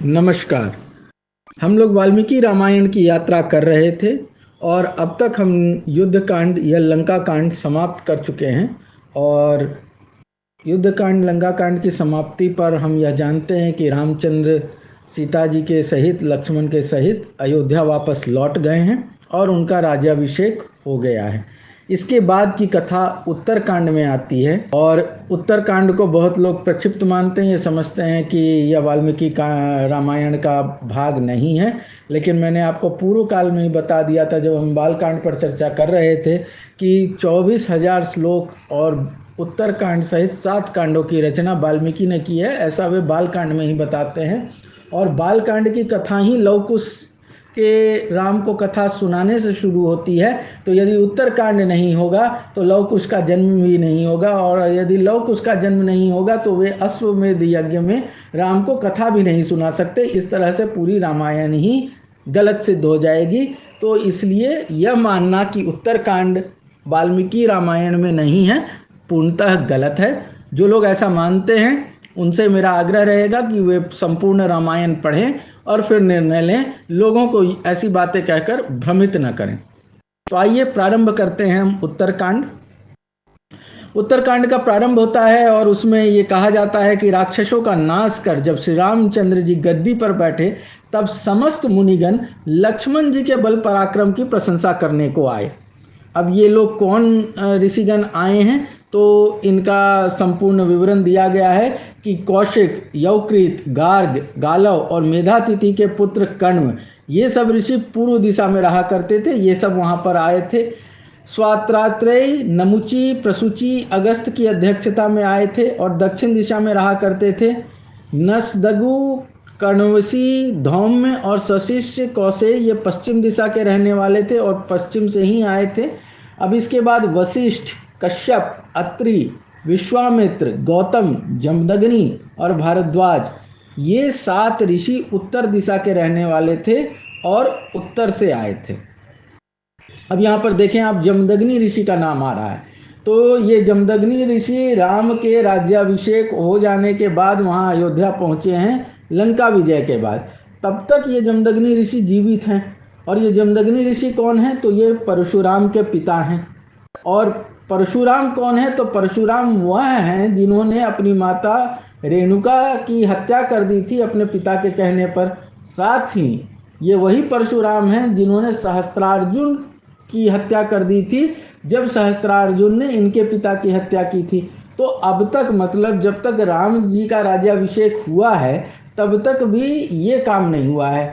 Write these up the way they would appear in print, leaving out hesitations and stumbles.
नमस्कार। हम लोग वाल्मीकि रामायण की यात्रा कर रहे थे और अब तक हम युद्ध कांड या लंका कांड समाप्त कर चुके हैं। और युद्ध कांड लंका कांड की समाप्ति पर हम यह जानते हैं कि रामचंद्र सीता जी के सहित लक्ष्मण के सहित अयोध्या वापस लौट गए हैं और उनका राज्याभिषेक हो गया है। इसके बाद की कथा उत्तरकांड में आती है और उत्तरकांड को बहुत लोग प्रक्षिप्त मानते हैं, ये समझते हैं कि यह वाल्मीकि का रामायण का भाग नहीं है। लेकिन मैंने आपको पूर्व काल में ही बता दिया था जब हम बालकांड पर चर्चा कर रहे थे कि 24,000 श्लोक और उत्तरकांड सहित 7 कांडों की रचना वाल्मीकि ने की है, ऐसा वे बालकांड में ही बताते हैं। और बालकांड की कथा ही लव कुश के राम को कथा सुनाने से शुरू होती है। तो यदि उत्तरकांड नहीं होगा तो लव कुश का जन्म भी नहीं होगा, और यदि लव कुश का जन्म नहीं होगा तो वे अश्वमेध यज्ञ में राम को कथा भी नहीं सुना सकते। इस तरह से पूरी रामायण ही गलत सिद्ध हो जाएगी। तो इसलिए यह मानना कि उत्तरकांड वाल्मीकि रामायण में नहीं है पूर्णतः गलत है। जो लोग ऐसा मानते हैं उनसे मेरा आग्रह रहेगा कि वे संपूर्ण रामायण पढ़ें और फिर निर्णय लें, लोगों को ऐसी बातें कहकर भ्रमित न करें। तो आइए प्रारंभ करते हैं हम उत्तरकांड। उत्तरकांड का प्रारंभ होता है और उसमें ये कहा जाता है कि राक्षसों का नाश कर जब श्री रामचंद्र जी गद्दी पर बैठे तब समस्त मुनिगण लक्ष्मण जी के बल पराक्रम की प्रशंसा करने को आए। अब ये लोग कौन ऋषिगण आए हैं तो इनका संपूर्ण विवरण दिया गया है कि कौशिक, यवकृत, गार्ग, गालव और मेधातिथि के पुत्र कण्व, ये सब ऋषि पूर्व दिशा में रहा करते थे। ये सब वहाँ पर आए थे। स्वात्रात्रेय, नमुची, प्रसूचि अगस्त की अध्यक्षता में आए थे और दक्षिण दिशा में रहा करते थे। नसदगु, कर्णवसी, धौम्य और सशिष्य कौशे ये पश्चिम दिशा के रहने वाले थे और पश्चिम से ही आए थे। अब इसके बाद वशिष्ठ, कश्यप, अत्रि, विश्वामित्र, गौतम, जमदग्नि और भारद्वाज, ये 7 ऋषि उत्तर दिशा के रहने वाले थे और उत्तर से आए थे। अब यहाँ पर देखें आप, जमदग्नि ऋषि का नाम आ रहा है। तो ये जमदग्नि ऋषि राम के राज्याभिषेक हो जाने के बाद वहाँ अयोध्या पहुँचे हैं लंका विजय के बाद। तब तक ये जमदग्नि ऋषि जीवित हैं। और ये जमदग्नि ऋषि कौन हैं तो ये परशुराम के पिता हैं। और परशुराम कौन है तो परशुराम वह हैं जिन्होंने अपनी माता रेणुका की हत्या कर दी थी अपने पिता के कहने पर। साथ ही ये वही परशुराम हैं जिन्होंने सहस्त्रार्जुन की हत्या कर दी थी जब सहस्त्रार्जुन ने इनके पिता की हत्या की थी। तो अब तक मतलब जब तक राम जी का राज्याभिषेक हुआ है तब तक भी ये काम नहीं हुआ है,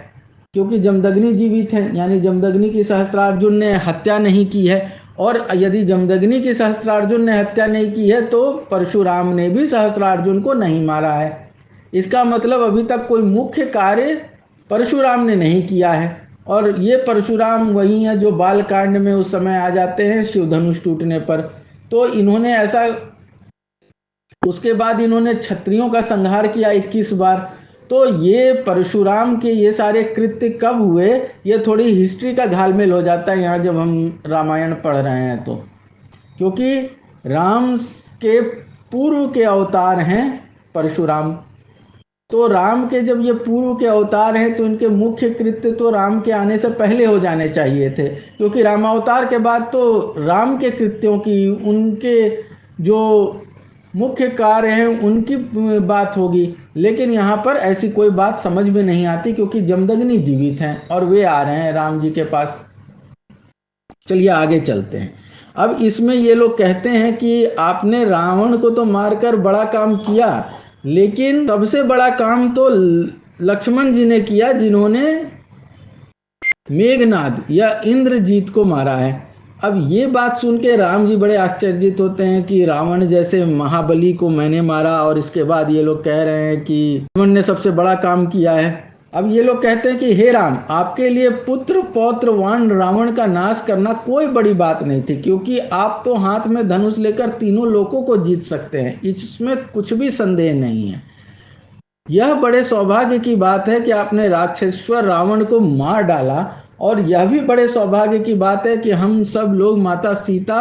क्योंकि जमदग्नि जीवित हैं, यानी जमदग्नि की सहस्त्रार्जुन ने हत्या नहीं की है। और यदि जमदग्नि की सहस्त्रार्जुन ने हत्या नहीं की है तो परशुराम ने भी सहस्त्रार्जुन को नहीं मारा है। इसका मतलब अभी तक कोई मुख्य कार्य परशुराम ने नहीं किया है। और ये परशुराम वही हैं जो बालकांड में उस समय आ जाते हैं शिव धनुष टूटने पर। तो इन्होंने ऐसा, उसके बाद इन्होंने क्षत्रियों का संहार किया 21 बार। तो ये परशुराम के ये सारे कृत्य कब हुए, ये थोड़ी हिस्ट्री का घालमेल हो जाता है यहाँ जब हम रामायण पढ़ रहे हैं तो, क्योंकि राम के पूर्व के अवतार हैं परशुराम। तो राम के जब ये पूर्व के अवतार हैं तो इनके मुख्य कृत्य तो राम के आने से पहले हो जाने चाहिए थे, क्योंकि रामावतार के बाद तो राम के कृत्यों की, उनके जो मुख्य कार्य हैं उनकी बात होगी। लेकिन यहाँ पर ऐसी कोई बात समझ में नहीं आती क्योंकि जमदग्नि जीवित हैं और वे आ रहे हैं राम जी के पास। चलिए आगे चलते हैं। अब इसमें ये लोग कहते हैं कि आपने रावण को तो मारकर बड़ा काम किया, लेकिन सबसे बड़ा काम तो लक्ष्मण जी ने किया जिन्होंने मेघनाद या इंद्रजीत को मारा है। अब ये बात सुन के राम जी बड़े आश्चर्यचकित होते हैं कि रावण जैसे महाबली को मैंने मारा, और इसके बाद ये लोग कह रहे हैं कि रावण ने सबसे बड़ा काम किया है। अब ये लोग कहते हैं कि हे राम, आपके लिए पुत्र पौत्र वाण रावण का नाश करना कोई बड़ी बात नहीं थी, क्योंकि आप तो हाथ में धनुष लेकर तीनों लोकों को जीत सकते हैं, इसमें कुछ भी संदेह नहीं है। यह बड़े सौभाग्य की बात है कि आपने राक्षसेश्वर रावण को मार डाला, और यह भी बड़े सौभाग्य की बात है कि हम सब लोग माता सीता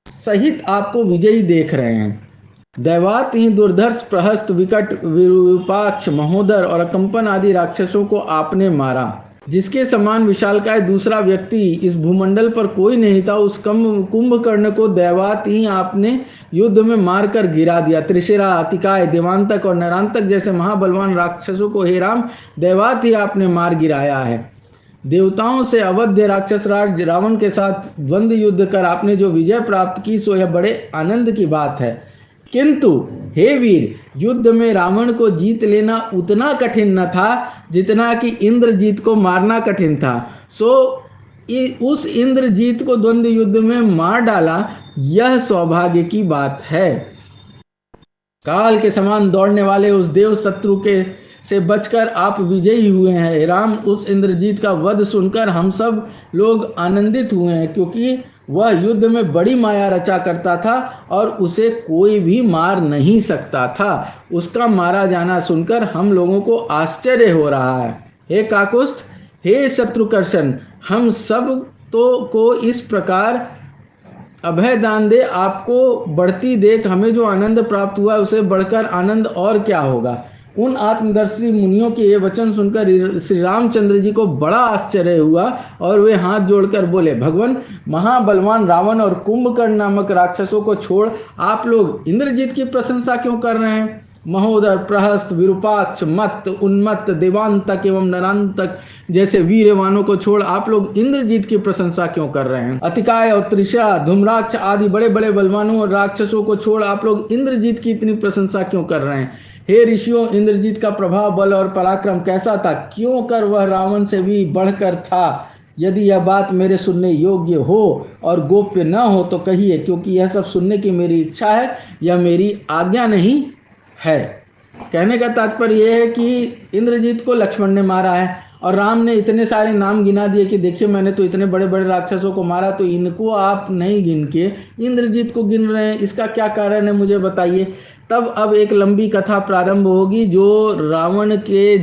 सहित आपको विजयी देख रहे हैं। दैवात ही दुर्धर्ष, प्रहस्त, विकट, विरूपाक्ष, महोदर और कंपन आदि राक्षसों को आपने मारा। जिसके समान विशालकाय दूसरा व्यक्ति इस भूमंडल पर कोई नहीं था। उस कुंभकर्ण को दैवात ही आपने युद्ध में मारकर गिरा दिया। त्रिशिरा, अतिकाय, देवांतक और नरांतक जैसे महाबलवान राक्षसों को हे राम दैवात ही आपने मार गिराया है। देवताओं से अवध्य राक्षस राज रावण के साथ द्वंद्व युद्ध कर आपने जो विजय प्राप्त की सो यह बड़े आनंद की बात है। किंतु हे वीर, युद्ध में रावण को जीत लेना उतना कठिन न था जितना कि इंद्रजीत को मारना कठिन था। सो उस इंद्रजीत को द्वंद्व युद्ध में मार डाला, यह सौभाग्य की बात है। काल के समान दौड़ने वाले उस देव शत्रु के से बचकर आप विजयी हुए हैं। राम, उस इंद्रजीत का वध सुनकर हम सब लोग आनंदित हुए हैं, क्योंकि वह युद्ध में बड़ी माया रचा करता था और उसे कोई भी मार नहीं सकता था। उसका मारा जाना सुनकर हम लोगों को आश्चर्य हो रहा है। हे काकुस्थ, हे शत्रुकर्षण, हम सब को इस प्रकार अभय दान दे। आपको बढ़ती देख हमें जो आनंद प्राप्त हुआ उसे बढ़कर आनंद और क्या होगा। उन आत्मदर्शी मुनियों के ये वचन सुनकर श्री रामचंद्र जी को बड़ा आश्चर्य हुआ और वे हाथ जोड़कर बोले, भगवान, महाबलवान रावण और कुंभकर्ण नामक राक्षसों को छोड़ आप लोग इंद्रजीत की प्रशंसा क्यों कर रहे हैं। महोदर, प्रहस्त, विरूपाक्ष, मत्त, उन्मत्त, देवांतक एवं नरांतक जैसे वीरवानों को छोड़ आप लोग इंद्रजीत की प्रशंसा क्यों कर रहे हैं। अतिकाय और त्रिशा, धूम्राक्ष आदि बड़े बड़े बलवानों और राक्षसों को छोड़ आप लोग इंद्रजीत की इतनी प्रशंसा क्यों कर रहे हैं। हे ऋषियों, इंद्रजीत का प्रभाव, बल और पराक्रम कैसा था, क्यों कर वह रावण से भी बढ़कर था। यदि यह बात मेरे सुनने योग्य हो और गोप्य न हो तो कहिए, क्योंकि यह सब सुनने की मेरी इच्छा है, यह मेरी आज्ञा नहीं है। कहने का तात्पर्य यह है कि इंद्रजीत को लक्ष्मण ने मारा है और राम ने इतने सारे नाम गिना दिए कि देखिए मैंने तो इतने बड़े बड़े राक्षसों को मारा, तो इनको आप नहीं गिन के इंद्रजीत को गिन रहे हैं, इसका क्या कारण है मुझे बताइए। तब अब एक लंबी कथा प्रारंभ होगी जो रावण के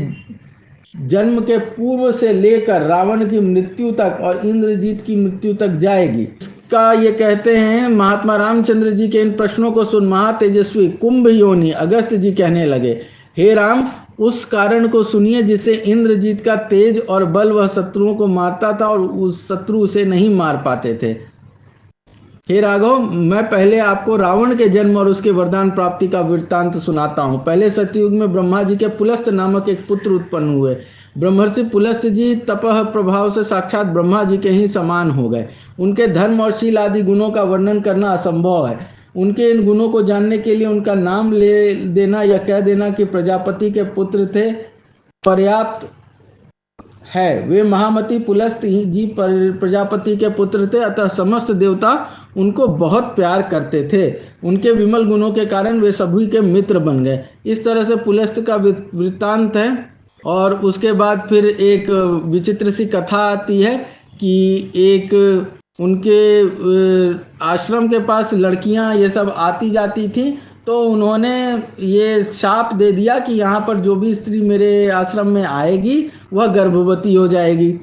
जन्म के पूर्व से लेकर रावण की मृत्यु तक और इंद्रजीत की मृत्यु तक जाएगी। इसका ये कहते हैं महात्मा रामचंद्र जी के इन प्रश्नों को सुन महातेजस्वी कुंभ योनि अगस्त जी कहने लगे, हे राम, उस कारण को सुनिए जिससे इंद्रजीत का तेज और बल वह शत्रुओं को मारता था और उस शत्रु उसे नहीं मार पाते थे। हे राघव, मैं पहले आपको रावण के जन्म और उसके वरदान प्राप्ति का वृत्तांत सुनाता हूँ। पहले सतयुग में ब्रह्मा जी के पुलस्त नामक एक पुत्र उत्पन्न हुए। ब्रह्मर्षि पुलस्त जी तपह प्रभाव से साक्षात ब्रह्मा जी के ही समान हो गए। उनके धर्म और शील आदि गुणों का वर्णन करना असंभव है। उनके इन गुणों को जानने के लिए उनका नाम ले देना या कह देना कि प्रजापति के पुत्र थे पर्याप्त है। वे महामती पुलस्त जी प्रजापति के पुत्र थे, अतः समस्त देवता उनको बहुत प्यार करते थे। उनके विमल गुणों के कारण वे सभी के मित्र बन गए। इस तरह से पुलस्त का वृत्तांत है। और उसके बाद फिर एक विचित्र सी कथा आती है कि एक उनके आश्रम के पास लड़कियां ये सब आती जाती थी, तो उन्होंने ये शाप दे दिया कि यहाँ पर जो भी स्त्री मेरे आश्रम में आएगी वह गर्भवती हो जाएगी।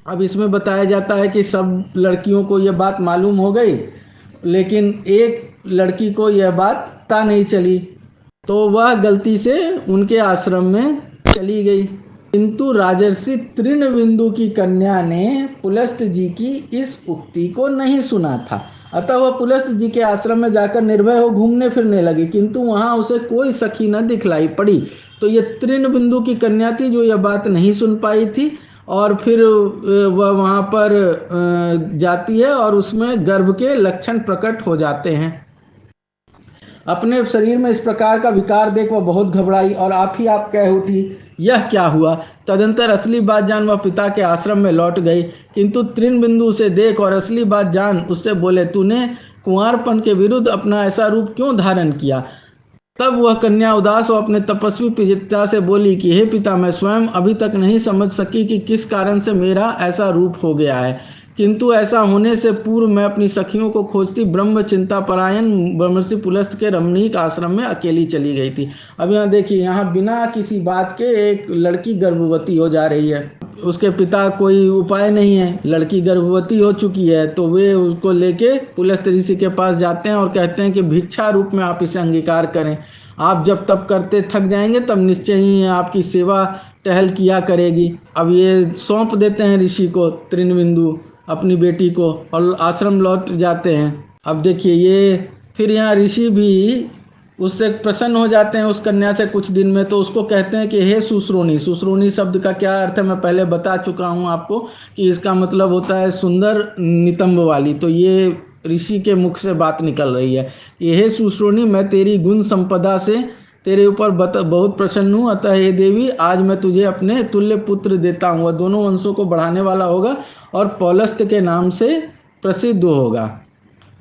अब इसमें बताया जाता है कि सब लड़कियों को यह बात मालूम हो गई, लेकिन एक लड़की को यह बात पता नहीं चली, तो वह गलती से उनके आश्रम में चली गई। किंतु राजर्षि तृणबिंदु की कन्या ने पुलस्त जी की इस उक्ति को नहीं सुना था, अतः वह पुलस्त जी के आश्रम में जाकर निर्भय हो घूमने फिरने लगी, किंतु वहां उसे कोई सखी न दिखलाई पड़ी। तो ये तृणबिंदु की कन्या थी जो यह बात नहीं सुन पाई थी, और फिर वह वहाँ पर जाती है और उसमें गर्भ के लक्षण प्रकट हो जाते हैं। अपने शरीर में इस प्रकार का विकार देख वह बहुत घबराई और आप कह उठी, यह क्या हुआ। तदंतर असली बात जान वह पिता के आश्रम में लौट गई, किंतु तृणबिंदु उसे देख और असली बात जान उससे बोले, तूने कुंवारपन के विरुद्ध अपना ऐसा रूप क्यों धारण किया। तब वह कन्या उदास और अपने तपस्वी पिता से बोली कि हे पिता, मैं स्वयं अभी तक नहीं समझ सकी कि किस कारण से मेरा ऐसा रूप हो गया है, किंतु ऐसा होने से पूर्व मैं अपनी सखियों को खोजती ब्रह्म चिंता परायण ब्रह्मर्षि पुलस्त के रमणीक आश्रम में अकेली चली गई थी। अब यहाँ देखिए, यहाँ बिना किसी बात के एक लड़की गर्भवती हो जा रही है। उसके पिता कोई उपाय नहीं है, लड़की गर्भवती हो चुकी है, तो वे उसको लेके पुलस्त ऋषि के पास जाते हैं और कहते हैं कि भिक्षा रूप में आप इसे अंगीकार करें। आप जब तप करते थक जाएंगे तब निश्चय ही आपकी सेवा टहल किया करेगी। अब ये सौंप देते हैं ऋषि को, तृणबिंदु अपनी बेटी को, और आश्रम लौट जाते हैं। अब देखिए ये फिर यहाँ ऋषि भी उससे प्रसन्न हो जाते हैं उस कन्या से कुछ दिन में, तो उसको कहते हैं कि हे सुश्रोणी। सुश्रोणी शब्द का क्या अर्थ है मैं पहले बता चुका हूँ आपको कि इसका मतलब होता है सुंदर नितंब वाली। तो ये ऋषि के मुख से बात निकल रही है कि हे सुश्रोणी, मैं तेरी गुण संपदा से तेरे ऊपर बहुत प्रसन्न हूँ, अतः हे देवी आज मैं तुझे अपने तुल्य पुत्र देता हूँ। वह दोनों वंशों को बढ़ाने वाला होगा और पौलस्त के नाम से प्रसिद्ध होगा।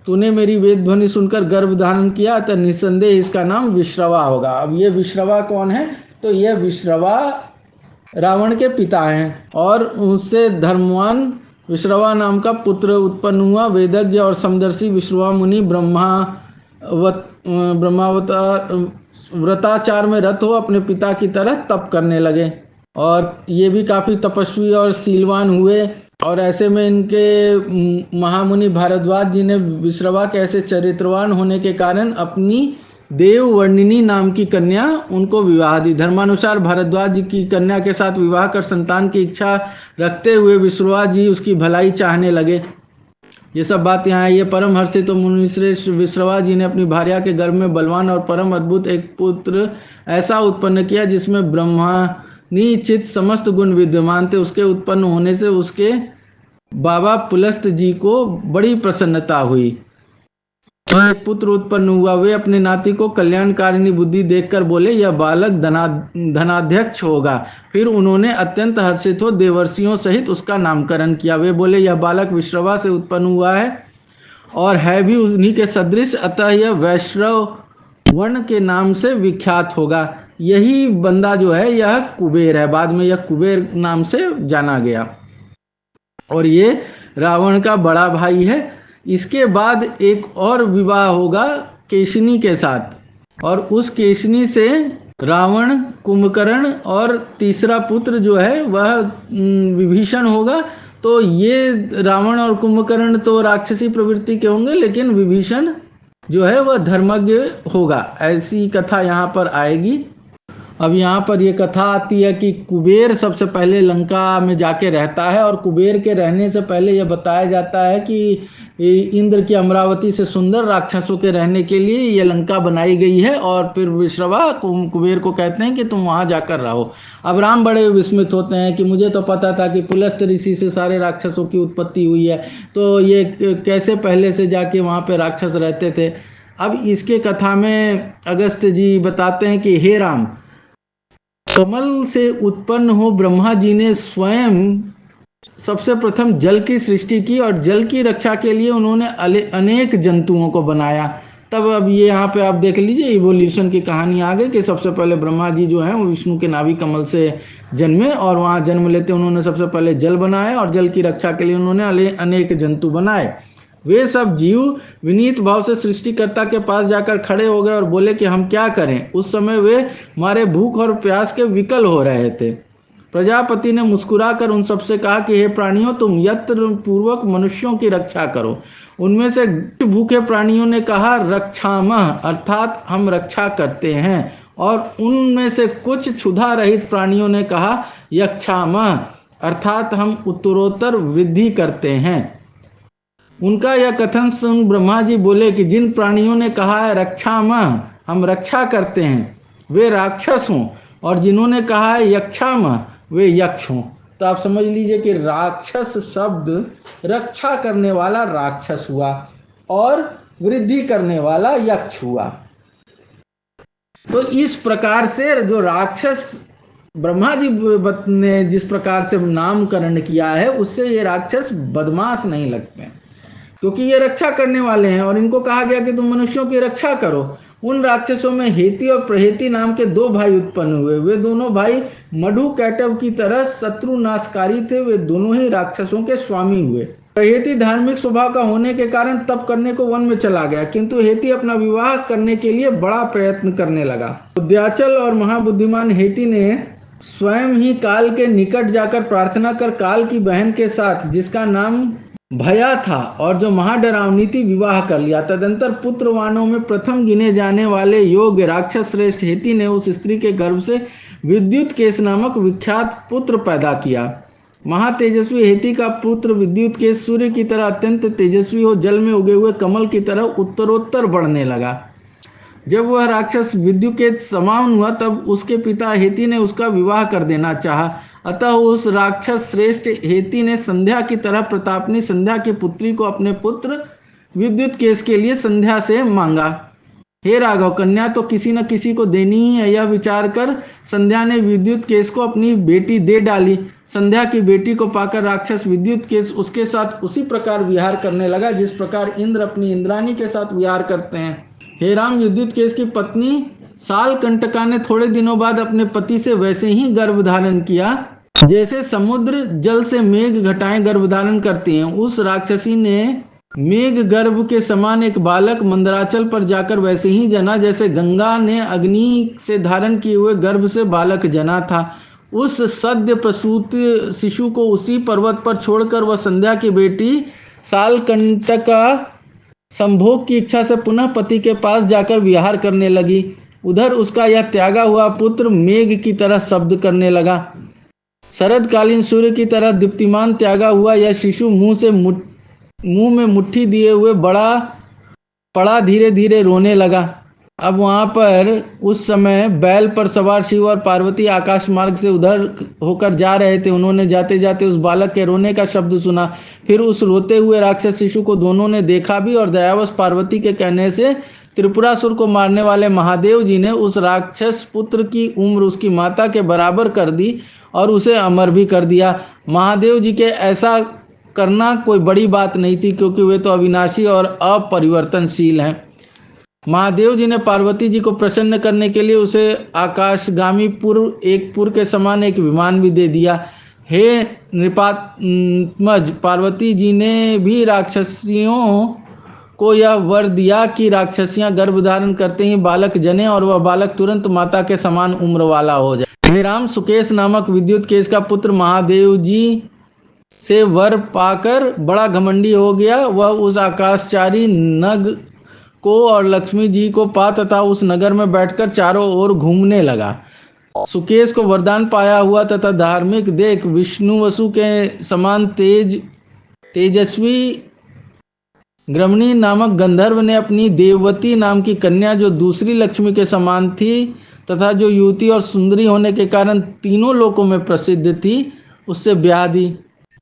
तूने मेरी वेद ध्वनि सुनकर गर्भ धारण किया, तो निस्संदेह इसका नाम विश्रवा होगा। अब ये विश्रवा कौन है? तो ये विश्रवा रावण के पिता हैं और उनसे धर्मवान विश्रवा नाम का पुत्र उत्पन्न हुआ। वेदज्ञ और समदर्शी विश्रवा मुनि व्रताचार में रत हो अपने पिता की तरह तप करने लगे, और ये भी काफ़ी तपस्वी और शीलवान हुए। और ऐसे में इनके महामुनि भारद्वाज जी ने विश्रवा के ऐसे चरित्रवान होने के कारण अपनी देववर्णिनी नाम की कन्या उनको विवाह दी। धर्मानुसार भारद्वाज जी की कन्या के साथ विवाह कर संतान की इच्छा रखते हुए विश्रवा जी उसकी भलाई चाहने लगे। ये सब बात यहाँ है। ये परम हर्षित तो मुनिश्रेष्ठ विश्रवा जी ने अपनी भार्या के गर्भ में बलवान और परम अद्भुत एक पुत्र ऐसा उत्पन्न किया जिसमें ब्रह्मानी चित समस्त गुण विद्यमान थे। उसके उत्पन्न होने से उसके बाबा पुलस्त जी को बड़ी प्रसन्नता हुई। एक पुत्र उत्पन्न हुआ। वे अपने नाती को कल्याणकारिणी बुद्धि देखकर बोले, यह बालक धनाध्यक्ष होगा। फिर उन्होंने अत्यंत हर्षित हो देवर्षियों सहित उसका नामकरण किया। वे बोले, यह बालक विश्रवा से उत्पन्न हुआ है और है भी उन्हीं के सदृश, अतः यह वैश्रव वर्ण के नाम से विख्यात होगा। यही बंदा जो है यह कुबेर है। बाद में यह कुबेर नाम से जाना गया और ये रावण का बड़ा भाई है। इसके बाद एक और विवाह होगा केशिनी के साथ, और उस केशिनी से रावण, कुंभकर्ण और तीसरा पुत्र जो है वह विभीषण होगा। तो ये रावण और कुंभकर्ण तो राक्षसी प्रवृत्ति के होंगे, लेकिन विभीषण जो है वह धर्मज्ञ होगा। ऐसी कथा यहाँ पर आएगी। अब यहाँ पर ये कथा आती है कि कुबेर सबसे पहले लंका में जाके रहता है, और कुबेर के रहने से पहले यह बताया जाता है कि इंद्र की अमरावती से सुंदर राक्षसों के रहने के लिए ये लंका बनाई गई है। और फिर विश्रवा कुबेर को कहते हैं कि तुम वहाँ जाकर रहो। अब राम बड़े विस्मित होते हैं कि मुझे तो पता था कि पुलस्त ऋषि से सारे राक्षसों की उत्पत्ति हुई है, तो ये कैसे पहले से जाके वहाँ पे राक्षस रहते थे। अब इसके कथा में अगस्त्य जी बताते हैं कि हे राम, कमल से उत्पन्न हो ब्रह्मा जी ने स्वयं सबसे प्रथम जल की सृष्टि की, और जल की रक्षा के लिए उन्होंने अनेक जंतुओं को बनाया। तब अब ये यहाँ पे आप देख लीजिए इवोल्यूशन की कहानी आ गई कि सबसे पहले ब्रह्मा जी जो हैं वो विष्णु के नाभि कमल से जन्मे, और वहाँ जन्म लेते उन्होंने सबसे पहले जल बनाया, और जल की रक्षा के लिए उन्होंने अनेक जंतु बनाए। वे सब जीव विनीत भाव से सृष्टिकर्ता के पास जाकर खड़े हो गए और बोले कि हम क्या करें। उस समय वे मारे भूख और प्यास के विकल हो रहे थे। प्रजापति ने मुस्कुराकर उन सबसे कहा कि हे प्राणियों, तुम यत्न पूर्वक मनुष्यों की रक्षा करो। उनमें से भूखे प्राणियों ने कहा रक्षामः, अर्थात हम रक्षा करते हैं, और उनमें से कुछ क्षुधा रहित प्राणियों ने कहा यक्षामः, अर्थात हम उत्तरोत्तर वृद्धि करते हैं। उनका यह कथन सुन ब्रह्मा जी बोले कि जिन प्राणियों ने कहा है रक्षामः, हम रक्षा करते हैं, वे राक्षस हों, और जिन्होंने कहा है यक्षामः, वे यक्ष हों। तो आप समझ लीजिए कि राक्षस शब्द रक्षा करने वाला राक्षस हुआ और वृद्धि करने वाला यक्ष हुआ। तो इस प्रकार से जो राक्षस ब्रह्मा जी ने जिस प्रकार से नामकरण किया है, उससे ये राक्षस बदमाश नहीं लगते, क्योंकि ये रक्षा करने वाले हैं। और इनको कहा गया कि तुम मनुष्यों की रक्षा करो। उन राक्षसों में हेती और प्रहेती नाम के दो भाई उत्पन्न हुए। वे दोनों भाई मधु कैटव की तरह शत्रु नाशकारी थे। वे दोनों ही राक्षसों के स्वामी हुए। प्रहेती धार्मिक स्वभाव का होने के कारण तप करने को वन में चला गया, किंतु हेती अपना विवाह करने के लिए बड़ा प्रयत्न करने लगा। विद्याचल और महाबुद्धिमान हेती ने स्वयं ही काल के निकट जाकर प्रार्थना कर काल की बहन के साथ, जिसका नाम भया था और जो महाडरावनी थी, विवाह कर लिया। तदंतर पुत्रवानों में प्रथम गिने जाने वाले योग्य राक्षस श्रेष्ठ हेति ने उस स्त्री के गर्भ से विद्युत केश नामक विख्यात पुत्र पैदा किया। महातेजस्वी हेति का पुत्र विद्युत केश सूर्य की तरह अत्यंत तेजस्वी हो जल में उगे हुए कमल की तरह उत्तरोत्तर बढ़ने लगा। जब वह राक्षस विद्युकेत समान हुआ तब उसके पिता हेति ने उसका विवाह कर देना चाहा। अतः उस राक्षस श्रेष्ठ हेति ने संध्या की तरह प्रतापनी संध्या की पुत्री को अपने पुत्र विद्युत केश के लिए संध्या से मांगा। हे राघव, कन्या तो किसी न किसी को देनी ही है, यह विचार कर संध्या ने विद्युत केश को अपनी बेटी दे डाली। संध्या की बेटी को पाकर राक्षस विद्युत केश उसके साथ उसी प्रकार विहार करने लगा जिस प्रकार इंद्र अपनी इंद्राणी के साथ विहार करते हैं। हे राम, विद्युत केश की पत्नी सालकंटका ने थोड़े दिनों बाद अपने पति से वैसे ही गर्भ धारण किया जैसे समुद्र जल से मेघ घटाएं गर्भ धारण करती हैं। उस राक्षसी ने मेघ गर्भ के समान एक बालक मंदराचल पर जाकर वैसे ही जना जैसे गंगा ने अग्नि से धारण किए हुए गर्भ से बालक जना था। उस सद्य प्रसूत शिशु को उसी पर्वत पर छोड़कर वह संध्या की बेटी सालकंटका संभोग की इच्छा से पुनः पति के पास जाकर विहार करने लगी। उधर उसका यह त्यागा हुआ पुत्र मेघ की तरह शब्द करने लगा। शरदकालीन सूर्य की तरह दीप्तिमान त्यागा हुआ यह शिशु मुंह में मुट्ठी दिए हुए पड़ा धीरे धीरे रोने लगा। अब वहां पर उस समय बैल पर सवार शिव और पार्वती आकाश मार्ग से उधर होकर जा रहे थे। उन्होंने जाते जाते उस बालक के रोने का शब्द सुना। फिर उस रोते हुए राक्षस शिशु को दोनों ने देखा भी और दयावश पार्वती के कहने से त्रिपुरासुर को मारने वाले महादेव जी ने उस राक्षस पुत्र की उम्र उसकी माता के बराबर कर दी और उसे अमर भी कर दिया। महादेव जी के ऐसा करना कोई बड़ी बात नहीं थी, क्योंकि वे तो अविनाशी और अपरिवर्तनशील हैं। महादेव जी ने पार्वती जी को प्रसन्न करने के लिए उसे आकाशगामी पुर के समान एक विमान भी दे दिया। हे नृपात्मज, पार्वती जी ने भी राक्षसियों को यह वर दिया कि राक्षसियां गर्भ धारण करते ही बालक जने और वह बालक तुरंत माता के समान उम्र वाला हो जाए। हे राम, सुकेश नामक विद्युत केश का पुत्र महादेव जी से वर पाकर बड़ा घमंडी हो गया। वह उस आकाशचारी नग को और लक्ष्मी जी को पा तथा उस नगर में बैठकर चारों ओर घूमने लगा। सुकेश को वरदान पाया हुआ तथा धार्मिक देख विष्णु वसु के समान तेजस्वी ग्रमणी नामक गंधर्व ने अपनी देववती नाम की कन्या, जो दूसरी लक्ष्मी के समान थी तथा जो युवती और सुंदरी होने के कारण तीनों लोकों में प्रसिद्ध थी, उससे ब्याह दी।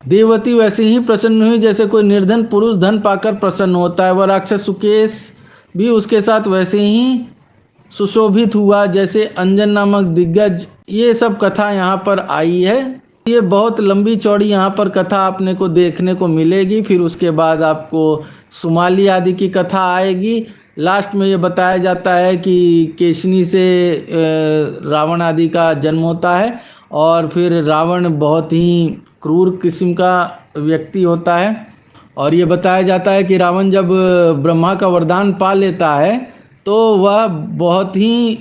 देववती वैसे ही प्रसन्न हुई जैसे कोई निर्धन पुरुष धन पाकर प्रसन्न होता है। वह राक्षस सुकेश भी उसके साथ वैसे ही सुशोभित हुआ जैसे अंजन नामक दिग्गज। ये सब कथा यहाँ पर आई है। ये बहुत लंबी चौड़ी यहाँ पर कथा आपने को देखने को मिलेगी। फिर उसके बाद आपको सुमाली आदि की कथा आएगी। लास्ट में ये बताया जाता है कि केशनी से रावण आदि का जन्म होता है और फिर रावण बहुत ही क्रूर किस्म का व्यक्ति होता है। और ये बताया जाता है कि रावण जब ब्रह्मा का वरदान पा लेता है तो वह बहुत ही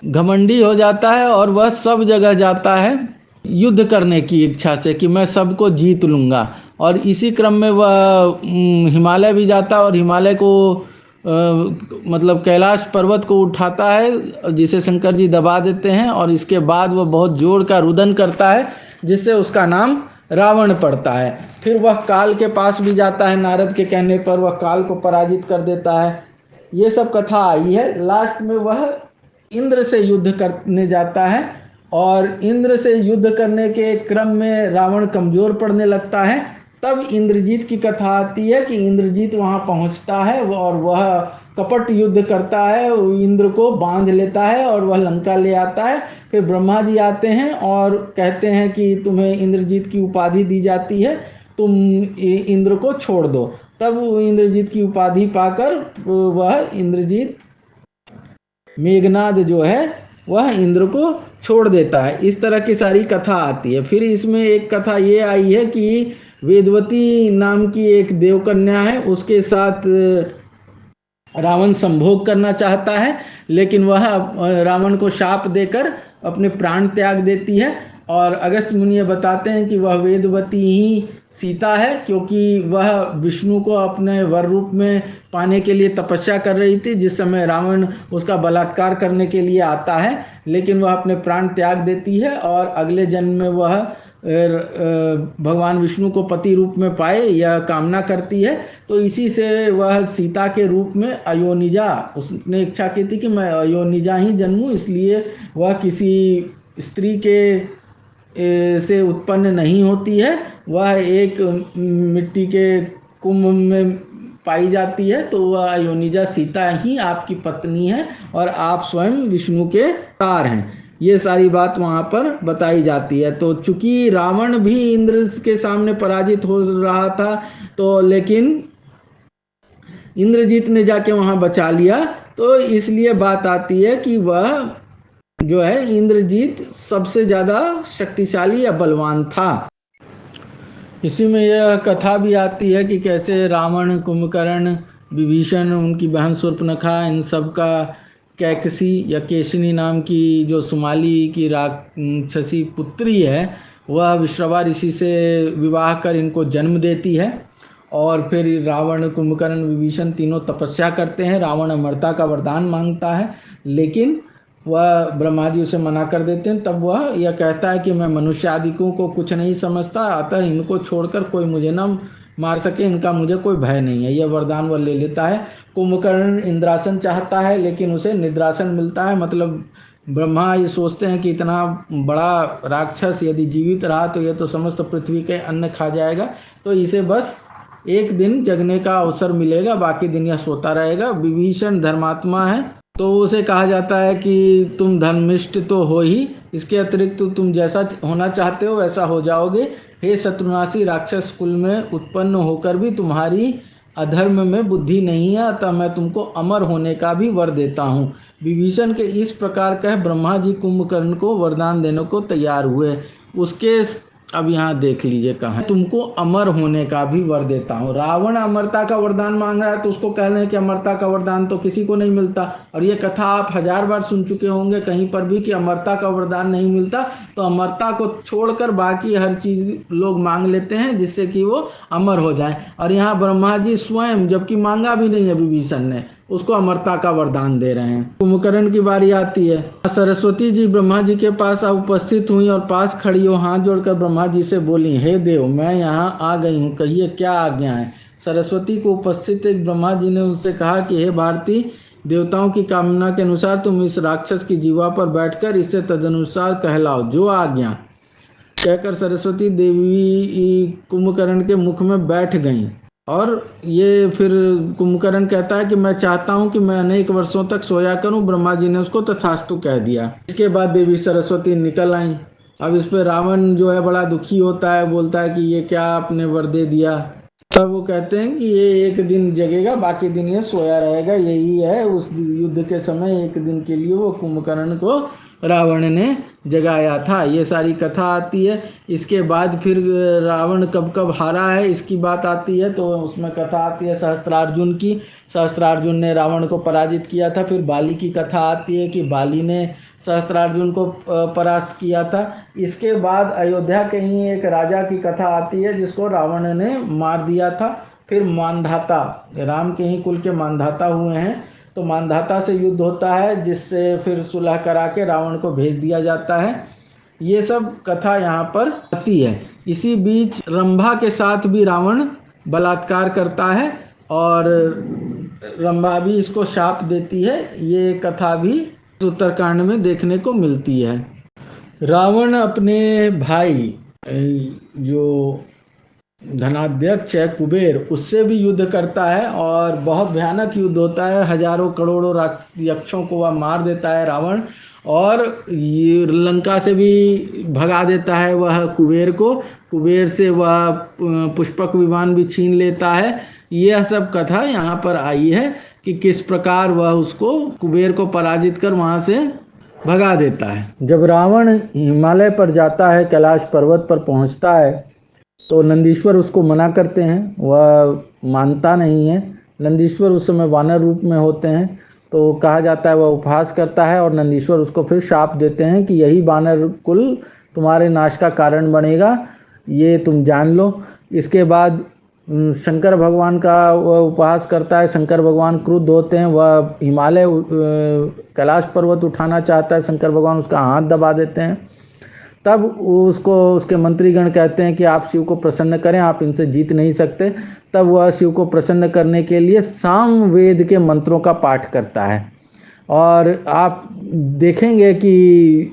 घमंडी हो जाता है और वह सब जगह जाता है युद्ध करने की इच्छा से कि मैं सबको जीत लूँगा। और इसी क्रम में वह हिमालय भी जाता है और हिमालय को मतलब कैलाश पर्वत को उठाता है, जिसे शंकर जी दबा देते हैं। और इसके बाद वह बहुत जोर का रुदन करता है जिससे उसका नाम रावण पड़ता है। फिर वह काल के पास भी जाता है, नारद के कहने पर वह काल को पराजित कर देता है। ये सब कथा आई है। लास्ट में वह इंद्र से युद्ध करने जाता है और इंद्र से युद्ध करने के क्रम में रावण कमजोर पड़ने लगता है। तब इंद्रजीत की कथा आती है कि इंद्रजीत वहाँ पहुँचता है और वह कपट युद्ध करता है, इंद्र को बांध लेता है और वह लंका ले आता है। फिर ब्रह्मा जी आते हैं और कहते हैं कि तुम्हें इंद्रजीत की उपाधि दी जाती है, तुम इंद्र को छोड़ दो। तब इंद्रजीत की उपाधि पाकर वह इंद्रजीत मेघनाद जो है वह इंद्र को छोड़ देता है। इस तरह की सारी कथा आती है। फिर इसमें एक कथा ये आई है कि वेदवती नाम की एक देवकन्या है, उसके साथ रावण संभोग करना चाहता है, लेकिन वह रावण को शाप देकर अपने प्राण त्याग देती है। और अगस्त्य मुनि ये बताते हैं कि वह वेदवती ही सीता है, क्योंकि वह विष्णु को अपने वर रूप में पाने के लिए तपस्या कर रही थी। जिस समय रावण उसका बलात्कार करने के लिए आता है, लेकिन वह अपने प्राण त्याग देती है और अगले जन्म में वह भगवान विष्णु को पति रूप में पाए यह कामना करती है। तो इसी से वह सीता के रूप में अयोनिजा, उसने इच्छा की थी कि मैं अयोनिजा ही जन्मूं, इसलिए वह किसी स्त्री के से उत्पन्न नहीं होती है। वह एक मिट्टी के कुंभ में पाई जाती है। तो वह अयोनिजा सीता ही आपकी पत्नी है और आप स्वयं विष्णु के अवतार हैं। ये सारी बात वहाँ पर बताई जाती है। तो चूंकि रावण भी इंद्र के सामने पराजित हो रहा था, तो लेकिन इंद्रजीत ने जाके वहाँ बचा लिया, तो इसलिए बात आती है कि वह जो है इंद्रजीत सबसे ज़्यादा शक्तिशाली या बलवान था। इसी में यह कथा भी आती है कि कैसे रावण, कुंभकर्ण, विभीषण, उनकी बहन शूर्पणखा, इन सब का कैकसी या केशनी नाम की जो सुमाली की राक्षसी पुत्री है, वह विश्रवा ऋषि से विवाह कर इनको जन्म देती है। और फिर रावण, कुंभकर्ण, विभीषण तीनों तपस्या करते हैं। रावण अमरता का वरदान मांगता है, लेकिन वह ब्रह्मा जी उसे मना कर देते हैं। तब वह यह कहता है कि मैं मनुष्य आदिकों को कुछ नहीं समझता, अतः इनको छोड़कर कोई मुझे न मार सके, इनका मुझे कोई भय नहीं है। यह वरदान वह ले लेता है। कुंभकर्ण इंद्रासन चाहता है, लेकिन उसे निद्रासन मिलता है। मतलब ब्रह्मा ये सोचते हैं कि इतना बड़ा राक्षस यदि जीवित रहा तो यह तो समस्त पृथ्वी के अन्न खा जाएगा, तो इसे बस एक दिन जगने का अवसर मिलेगा, बाकी दिन यह सोता रहेगा। विभीषण धर्मात्मा है, तो उसे कहा जाता है कि तुम धर्मिष्ठ तो हो ही, इसके अतिरिक्त तो तुम जैसा होना चाहते हो वैसा हो जाओगे। हे शत्रुनाशी, राक्षस कुल में उत्पन्न होकर भी तुम्हारी अधर्म में बुद्धि नहीं है, अतः मैं तुमको अमर होने का भी वर देता हूँ। विभीषण के इस प्रकार कह ब्रह्मा जी कुंभकर्ण को वरदान देने को तैयार हुए। उसके अब यहाँ देख लीजिए कहाँ, तुमको अमर होने का भी वर देता हूँ। रावण अमरता का वरदान मांग रहा है, तो उसको कह रहे हैं कि अमरता का वरदान तो किसी को नहीं मिलता। और ये कथा आप 1000 बार सुन चुके होंगे कहीं पर भी कि अमरता का वरदान नहीं मिलता, तो अमरता को छोड़कर बाकी हर चीज लोग मांग लेते हैं जिससे कि वो अमर हो जाए। और यहाँ ब्रह्मा जी स्वयं, जबकि मांगा भी नहीं है विभीषण ने, उसको अमरता का वरदान दे रहे हैं। कुंभकर्ण की बारी आती है। सरस्वती जी ब्रह्मा जी के पास उपस्थित हुई और पास खड़ी हो हाथ जोड़कर ब्रह्मा जी से बोली, हे देव, मैं यहाँ आ गई हूँ, कहिए क्या आज्ञा है। सरस्वती को उपस्थित एक ब्रह्मा जी ने उनसे कहा कि हे भारती, देवताओं की कामना के अनुसार तुम इस राक्षस की जीवा पर बैठकर इससे तदनुसार कहलाओ, जो आज्ञा। कहकर सरस्वती देवी कुंभकर्ण के मुख में बैठ गईं। और ये फिर कुंभकर्ण कहता है कि मैं चाहता हूं कि मैं अनेक वर्षों तक सोया करूं। ब्रह्मा जी ने उसको तथास्तु कह दिया। इसके बाद देवी सरस्वती निकल आई। अब इस पे रावण जो है बड़ा दुखी होता है, बोलता है कि ये क्या आपने वर दे दिया। तब वो कहते हैं कि ये एक दिन जगेगा, बाकी दिन ये सोया रहेगा। यही है उस युद्ध के समय एक दिन के लिए वो कुंभकर्ण को रावण ने जगाया था। ये सारी कथा आती है। इसके बाद फिर रावण कब कब हारा है इसकी बात आती है, तो उसमें कथा आती है सहस्त्रार्जुन की। सहस्त्रार्जुन ने रावण को पराजित किया था। फिर बाली की कथा आती है कि बाली ने सहस्त्रार्जुन को परास्त किया था। इसके बाद अयोध्या के ही एक राजा की कथा आती है जिसको रावण ने मार दिया था। फिर मानधाता, राम के ही कुल के मानधाता हुए हैं, तो मानधाता से युद्ध होता है, जिससे फिर सुलह करा के रावण को भेज दिया जाता है। ये सब कथा यहाँ पर आती है। इसी बीच रंभा के साथ भी रावण बलात्कार करता है और रंभा भी इसको शाप देती है। ये कथा भी उत्तरकांड में देखने को मिलती है। रावण अपने भाई जो धनाध्यक्ष है कुबेर, उससे भी युद्ध करता है और बहुत भयानक युद्ध होता है। हजारों करोड़ों यक्षों को वह मार देता है रावण, और ये लंका से भी भगा देता है वह कुबेर को। कुबेर से वह पुष्पक विमान भी छीन लेता है। यह सब कथा यहाँ पर आई है कि किस प्रकार वह उसको कुबेर को पराजित कर वहाँ से भगा देता है। जब रावण हिमालय पर जाता है, कैलाश पर्वत पर पहुँचता है, तो नंदीश्वर उसको मना करते हैं, वह मानता नहीं है। नंदीश्वर उस समय वानर रूप में होते हैं। तो कहा जाता है वह उपहास करता है और नंदीश्वर उसको फिर शाप देते हैं कि यही वानर कुल तुम्हारे नाश का कारण बनेगा, ये तुम जान लो। इसके बाद शंकर भगवान का वह उपहास करता है। शंकर भगवान क्रुद्ध होते हैं, वह हिमालय कैलाश पर्वत उठाना चाहता है। शंकर भगवान उसका हाथ दबा देते हैं। तब उसको उसके मंत्रीगण कहते हैं कि आप शिव को प्रसन्न करें, आप इनसे जीत नहीं सकते। तब वह शिव को प्रसन्न करने के लिए सामवेद के मंत्रों का पाठ करता है। और आप देखेंगे कि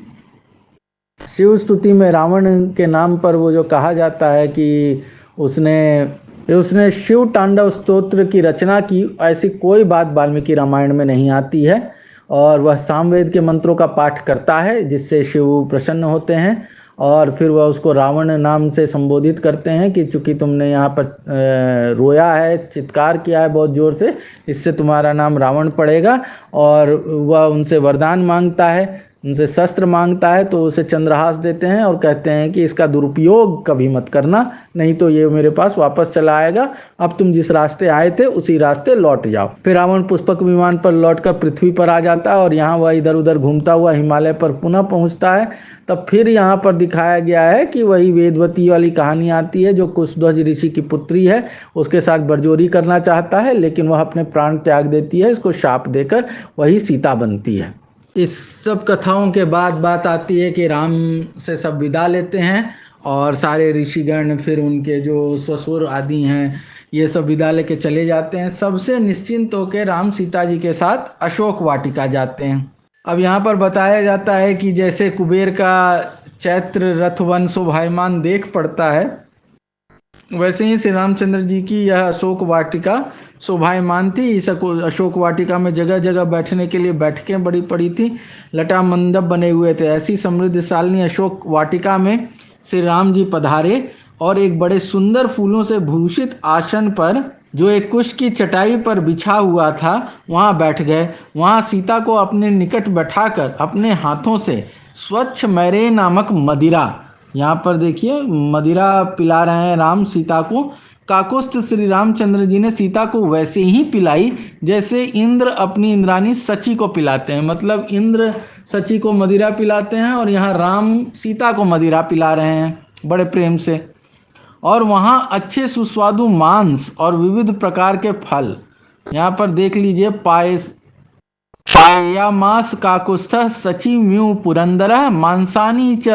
शिव स्तुति में रावण के नाम पर वो जो कहा जाता है कि उसने शिव तांडव स्तोत्र की रचना की, ऐसी कोई बात वाल्मीकि रामायण में नहीं आती है। और वह सामवेद के मंत्रों का पाठ करता है जिससे शिव प्रसन्न होते हैं। और फिर वह उसको रावण नाम से संबोधित करते हैं कि चूंकि तुमने यहाँ पर रोया है, चित्कार किया है बहुत ज़ोर से, इससे तुम्हारा नाम रावण पड़ेगा। और वह उनसे वरदान मांगता है, उनसे शस्त्र मांगता है, तो उसे चंद्रहास देते हैं और कहते हैं कि इसका दुरुपयोग कभी मत करना, नहीं तो ये मेरे पास वापस चला आएगा। अब तुम जिस रास्ते आए थे उसी रास्ते लौट जाओ। फिर रावण पुष्पक विमान पर लौटकर पृथ्वी पर आ जाता है और यहाँ वह इधर उधर घूमता हुआ हिमालय पर पुनः पहुँचता है। तब फिर यहाँ पर दिखाया गया है कि वही वेदवती वाली कहानी आती है, जो कुशध्वज ऋषि की पुत्री है, उसके साथ बरजोरी करना चाहता है, लेकिन वह अपने प्राण त्याग देती है, इसको शाप देकर वही सीता बनती है। इस सब कथाओं के बाद बात आती है कि राम से सब विदा लेते हैं और सारे ऋषिगण, फिर उनके जो ससुर आदि हैं, ये सब विदा लेके चले जाते हैं। सबसे निश्चिंत होकर राम सीता जी के साथ अशोक वाटिका जाते हैं। अब यहाँ पर बताया जाता है कि जैसे कुबेर का चैत्र रथ वन शोभायमान देख पड़ता है, वैसे ही श्री रामचंद्र जी की यह अशोक वाटिका शोभायमान थी। इस अशोक वाटिका में जगह जगह बैठने के लिए बैठकें बड़ी पड़ी थी, लटा मंडप बने हुए थे। ऐसी समृद्धशालिनी अशोक वाटिका में श्री राम जी पधारे और एक बड़े सुंदर फूलों से भूषित आसन पर, जो एक कुश की चटाई पर बिछा हुआ था, वहाँ बैठ गए। वहाँ सीता को अपने निकट बैठाकर अपने हाथों से स्वच्छ मैरे नामक मदिरा, यहाँ पर देखिए मदिरा पिला रहे हैं राम सीता को। काकुस्थ श्री रामचंद्र जी ने सीता को वैसे ही पिलाई जैसे इंद्र अपनी इंद्रानी सची को पिलाते हैं। मतलब इंद्र सची को मदिरा पिलाते हैं और यहाँ राम सीता को मदिरा पिला रहे हैं बड़े प्रेम से। और वहाँ अच्छे सुस्वादु मांस और विविध प्रकार के फल, यहाँ पर देख लीजिए, पायामास काकुस्थ सची म्यू पुरंदर मांसानी च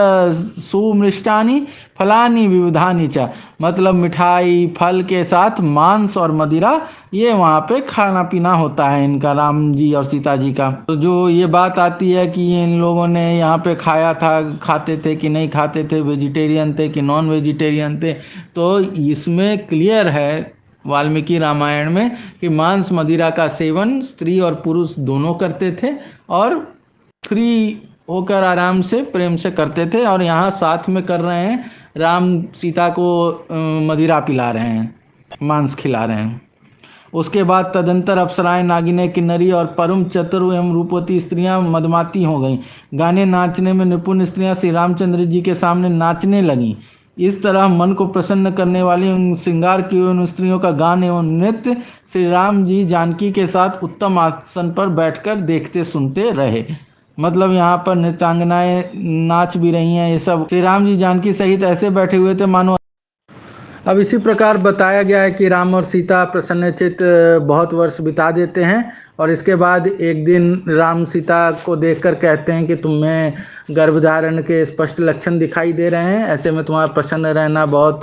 सुमृष्टानी फलानी विविधानी च, मतलब मिठाई फल के साथ मांस और मदिरा, ये वहाँ पे खाना पीना होता है इनका, राम जी और सीता जी का। तो जो ये बात आती है कि इन लोगों ने यहाँ पे खाया था, खाते थे कि नहीं खाते थे, वेजिटेरियन थे कि नॉन वेजिटेरियन थे, तो इसमें क्लियर है वाल्मीकि रामायण में कि मांस मदिरा का सेवन स्त्री और पुरुष दोनों करते थे और फ्री होकर आराम से प्रेम से करते थे। और यहाँ साथ में कर रहे हैं, राम सीता को मदिरा पिला रहे हैं, मांस खिला रहे हैं। उसके बाद तदंतर अप्सराएं, नागिनें, किन्नरी और परम चतुर एवं रूपवती स्त्रियां मदमाती हो गईं। गाने नाचने में निपुण स्त्रियां श्री रामचंद्र जी के सामने नाचने लगीं। इस तरह मन को प्रसन्न करने वाली उन श्रृंगार की उन स्त्रियों का गान एवं नृत्य श्री राम जी जानकी के साथ उत्तम आसन पर बैठकर देखते सुनते रहे। मतलब यहाँ पर नृत्यांगनाएं नाच भी रही हैं, ये सब श्री राम जी जानकी सहित ऐसे बैठे हुए थे मानो। अब इसी प्रकार बताया गया है कि राम और सीता प्रसन्नचित्त बहुत वर्ष बिता देते हैं और इसके बाद एक दिन राम सीता को देखकर कहते हैं कि तुम्हें गर्भधारण के स्पष्ट लक्षण दिखाई दे रहे हैं, ऐसे में तुम्हारा प्रसन्न रहना बहुत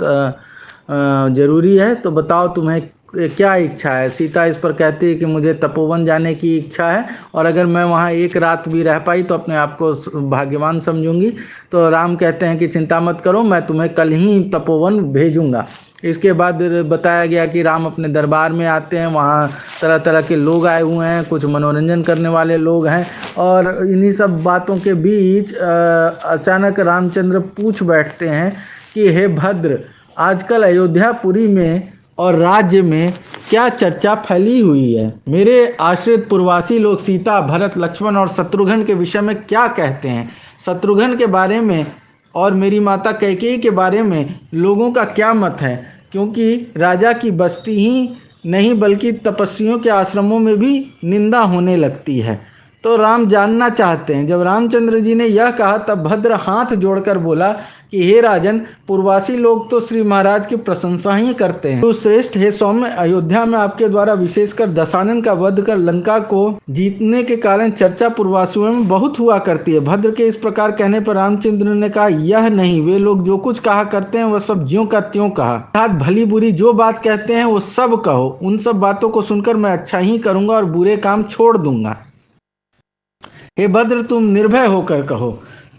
ज़रूरी है, तो बताओ तुम्हें क्या इच्छा है। सीता इस पर कहती है कि मुझे तपोवन जाने की इच्छा है और अगर मैं वहाँ एक रात भी रह पाई तो अपने आप को भाग्यवान समझूंगी। तो राम कहते हैं कि चिंता मत करो, मैं तुम्हें कल ही तपोवन भेजूंगा। इसके बाद बताया गया कि राम अपने दरबार में आते हैं, वहाँ तरह तरह के लोग आए हुए हैं, कुछ मनोरंजन करने वाले लोग हैं। और इन्हीं सब बातों के बीच अचानक रामचंद्र पूछ बैठते हैं कि हे भद्र, आजकल अयोध्यापुरी में और राज्य में क्या चर्चा फैली हुई है। मेरे आश्रित पूर्वासी लोग सीता, भरत, लक्ष्मण और शत्रुघ्न के विषय में क्या कहते हैं। शत्रुघ्न के बारे में और मेरी माता कैकेयी के बारे में लोगों का क्या मत है, क्योंकि राजा की बस्ती ही नहीं बल्कि तपस्वियों के आश्रमों में भी निंदा होने लगती है। तो राम जानना चाहते हैं। जब रामचंद्र जी ने यह कहा तब भद्र हाथ जोड़कर बोला कि हे राजन, पूर्ववासी लोग तो श्री महाराज की प्रशंसा ही करते हैं। तो श्रेष्ठ हे सौम्य, अयोध्या में आपके द्वारा विशेषकर दशानन का वध कर लंका को जीतने के कारण चर्चा पूर्ववासियों में बहुत हुआ करती है। भद्र के इस प्रकार कहने पर रामचंद्र ने कहा, यह नहीं, वे लोग जो कुछ कहा करते हैं वह सब ज्यों का त्यों कहा, अर्थात भली बुरी जो बात कहते हैं वो सब कहो। उन सब बातों को सुनकर मैं अच्छा ही करूंगा और बुरे काम छोड़ दूंगा। हे भद्र, तुम निर्भय होकर कहो।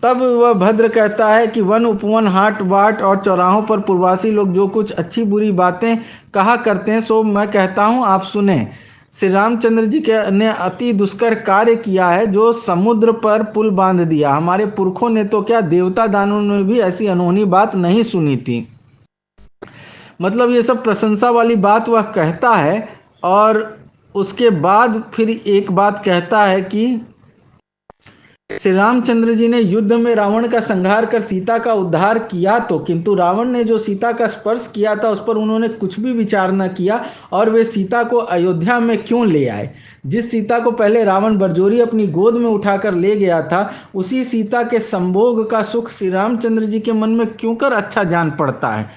तब वह भद्र कहता है कि वन उपवन, हाट बाट और चौराहों पर पूर्ववासी लोग जो कुछ अच्छी बुरी बातें कहा करते हैं सो मैं कहता हूँ, आप सुने। श्री रामचंद्र जी ने अति दुष्कर कार्य किया है, जो समुद्र पर पुल बांध दिया। हमारे पुरखों ने तो क्या, देवता दानवों ने भी ऐसी अनहोनी बात नहीं सुनी थी। मतलब ये सब प्रशंसा वाली बात वह कहता है और उसके बाद फिर एक बात कहता है कि श्री रामचंद्र जी ने युद्ध में रावण का संहार कर सीता का उद्धार किया तो, किंतु रावण ने जो सीता का स्पर्श किया था उस पर उन्होंने कुछ भी विचार न किया और वे सीता को अयोध्या में क्यों ले आए। जिस सीता को पहले रावण बरजोरी अपनी गोद में उठाकर ले गया था, उसी सीता के संभोग का सुख श्री रामचंद्र जी के मन में क्यों कर अच्छा जान पड़ता है।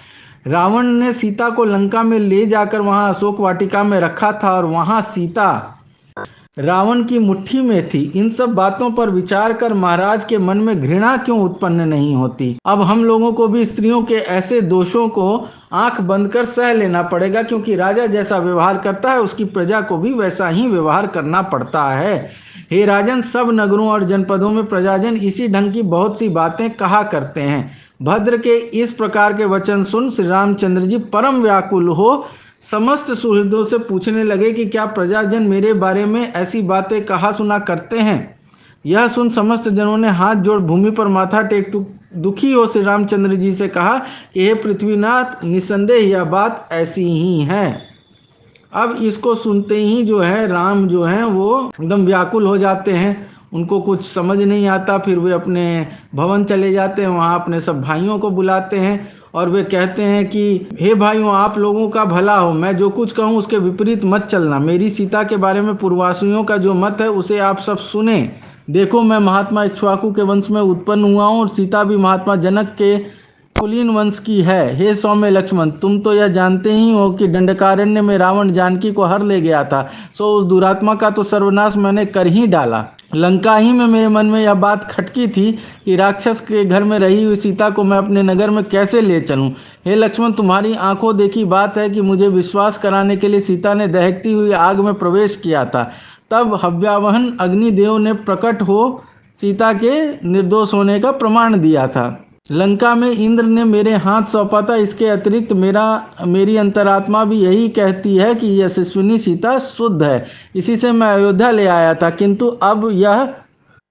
रावण ने सीता को लंका में ले जाकर वहां अशोक वाटिका में रखा था और वहां सीता रावण की मुट्ठी में थी। इन सब बातों पर विचार कर महाराज के मन में घृणा क्यों उत्पन्न नहीं होती। अब हम लोगों को भी स्त्रियों के ऐसे दोषों को आंख बंद कर सह लेना पड़ेगा, क्योंकि राजा जैसा व्यवहार करता है उसकी प्रजा को भी वैसा ही व्यवहार करना पड़ता है। हे राजन, सब नगरों और जनपदों में प्रजाजन इसी ढंग की बहुत सी बातें कहा करते हैं। भद्र के इस प्रकार के वचन सुन श्री रामचंद्र जी परम व्याकुल हो समस्त सुहृदों से पूछने लगे कि क्या प्रजाजन मेरे बारे में ऐसी बातें कहा सुना करते हैं। यह सुन समस्त जनों ने हाथ जोड़ भूमि पर माथा टेक दुखी हो श्री रामचंद्र जी से कहा कि हे पृथ्वीनाथ, निसंदेह यह बात ऐसी ही है। अब इसको सुनते ही जो है राम जो है वो एकदम व्याकुल हो जाते हैं, उनको कुछ समझ नहीं आता। फिर वे अपने भवन चले जाते हैं, वहाँ अपने सब भाइयों को बुलाते हैं और वे कहते हैं कि हे भाइयों, आप लोगों का भला हो, मैं जो कुछ कहूँ उसके विपरीत मत चलना। मेरी सीता के बारे में पूर्ववासियों का जो मत है उसे आप सब सुने। देखो, मैं महात्मा इक्ष्वाकु के वंश में उत्पन्न हुआ हूँ और सीता भी महात्मा जनक के कुलीन वंश की है। हे सौम्य लक्ष्मण, तुम तो यह जानते ही हो कि दंडकारण्य में रावण जानकी को हर ले गया था, सो उस दुरात्मा का तो सर्वनाश मैंने कर ही डाला। लंका ही में मेरे मन में यह बात खटकी थी कि राक्षस के घर में रही हुई सीता को मैं अपने नगर में कैसे ले चलूं। हे लक्ष्मण, तुम्हारी आंखों देखी बात है कि मुझे विश्वास कराने के लिए सीता ने दहकती हुई आग में प्रवेश किया था। तब हव्यावहन अग्निदेव ने प्रकट हो सीता के निर्दोष होने का प्रमाण दिया था। लंका में इंद्र ने मेरे हाथ सौंपा था। इसके अतिरिक्त मेरी अंतरात्मा भी यही कहती है कि यशस्विनी सीता शुद्ध है, इसी से मैं अयोध्या ले आया था। किंतु अब यह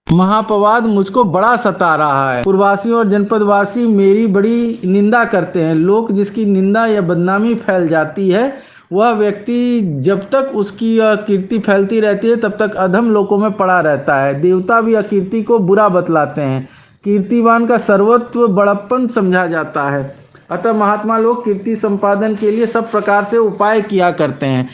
महापवाद मुझको बड़ा सता रहा है। पूर्ववासी और जनपदवासी मेरी बड़ी निंदा करते हैं। लोग जिसकी निंदा या बदनामी फैल जाती है, वह व्यक्ति जब तक उसकी कीर्ति फैलती रहती है तब तक अधम लोकों में पड़ा रहता है। देवता भी अकीर्ति को बुरा बतलाते हैं। कीर्तिवान का सर्वत्व बड़प्पन समझा जाता है। अतः महात्मा लोग कीर्ति संपादन के लिए सब प्रकार से उपाय किया करते हैं।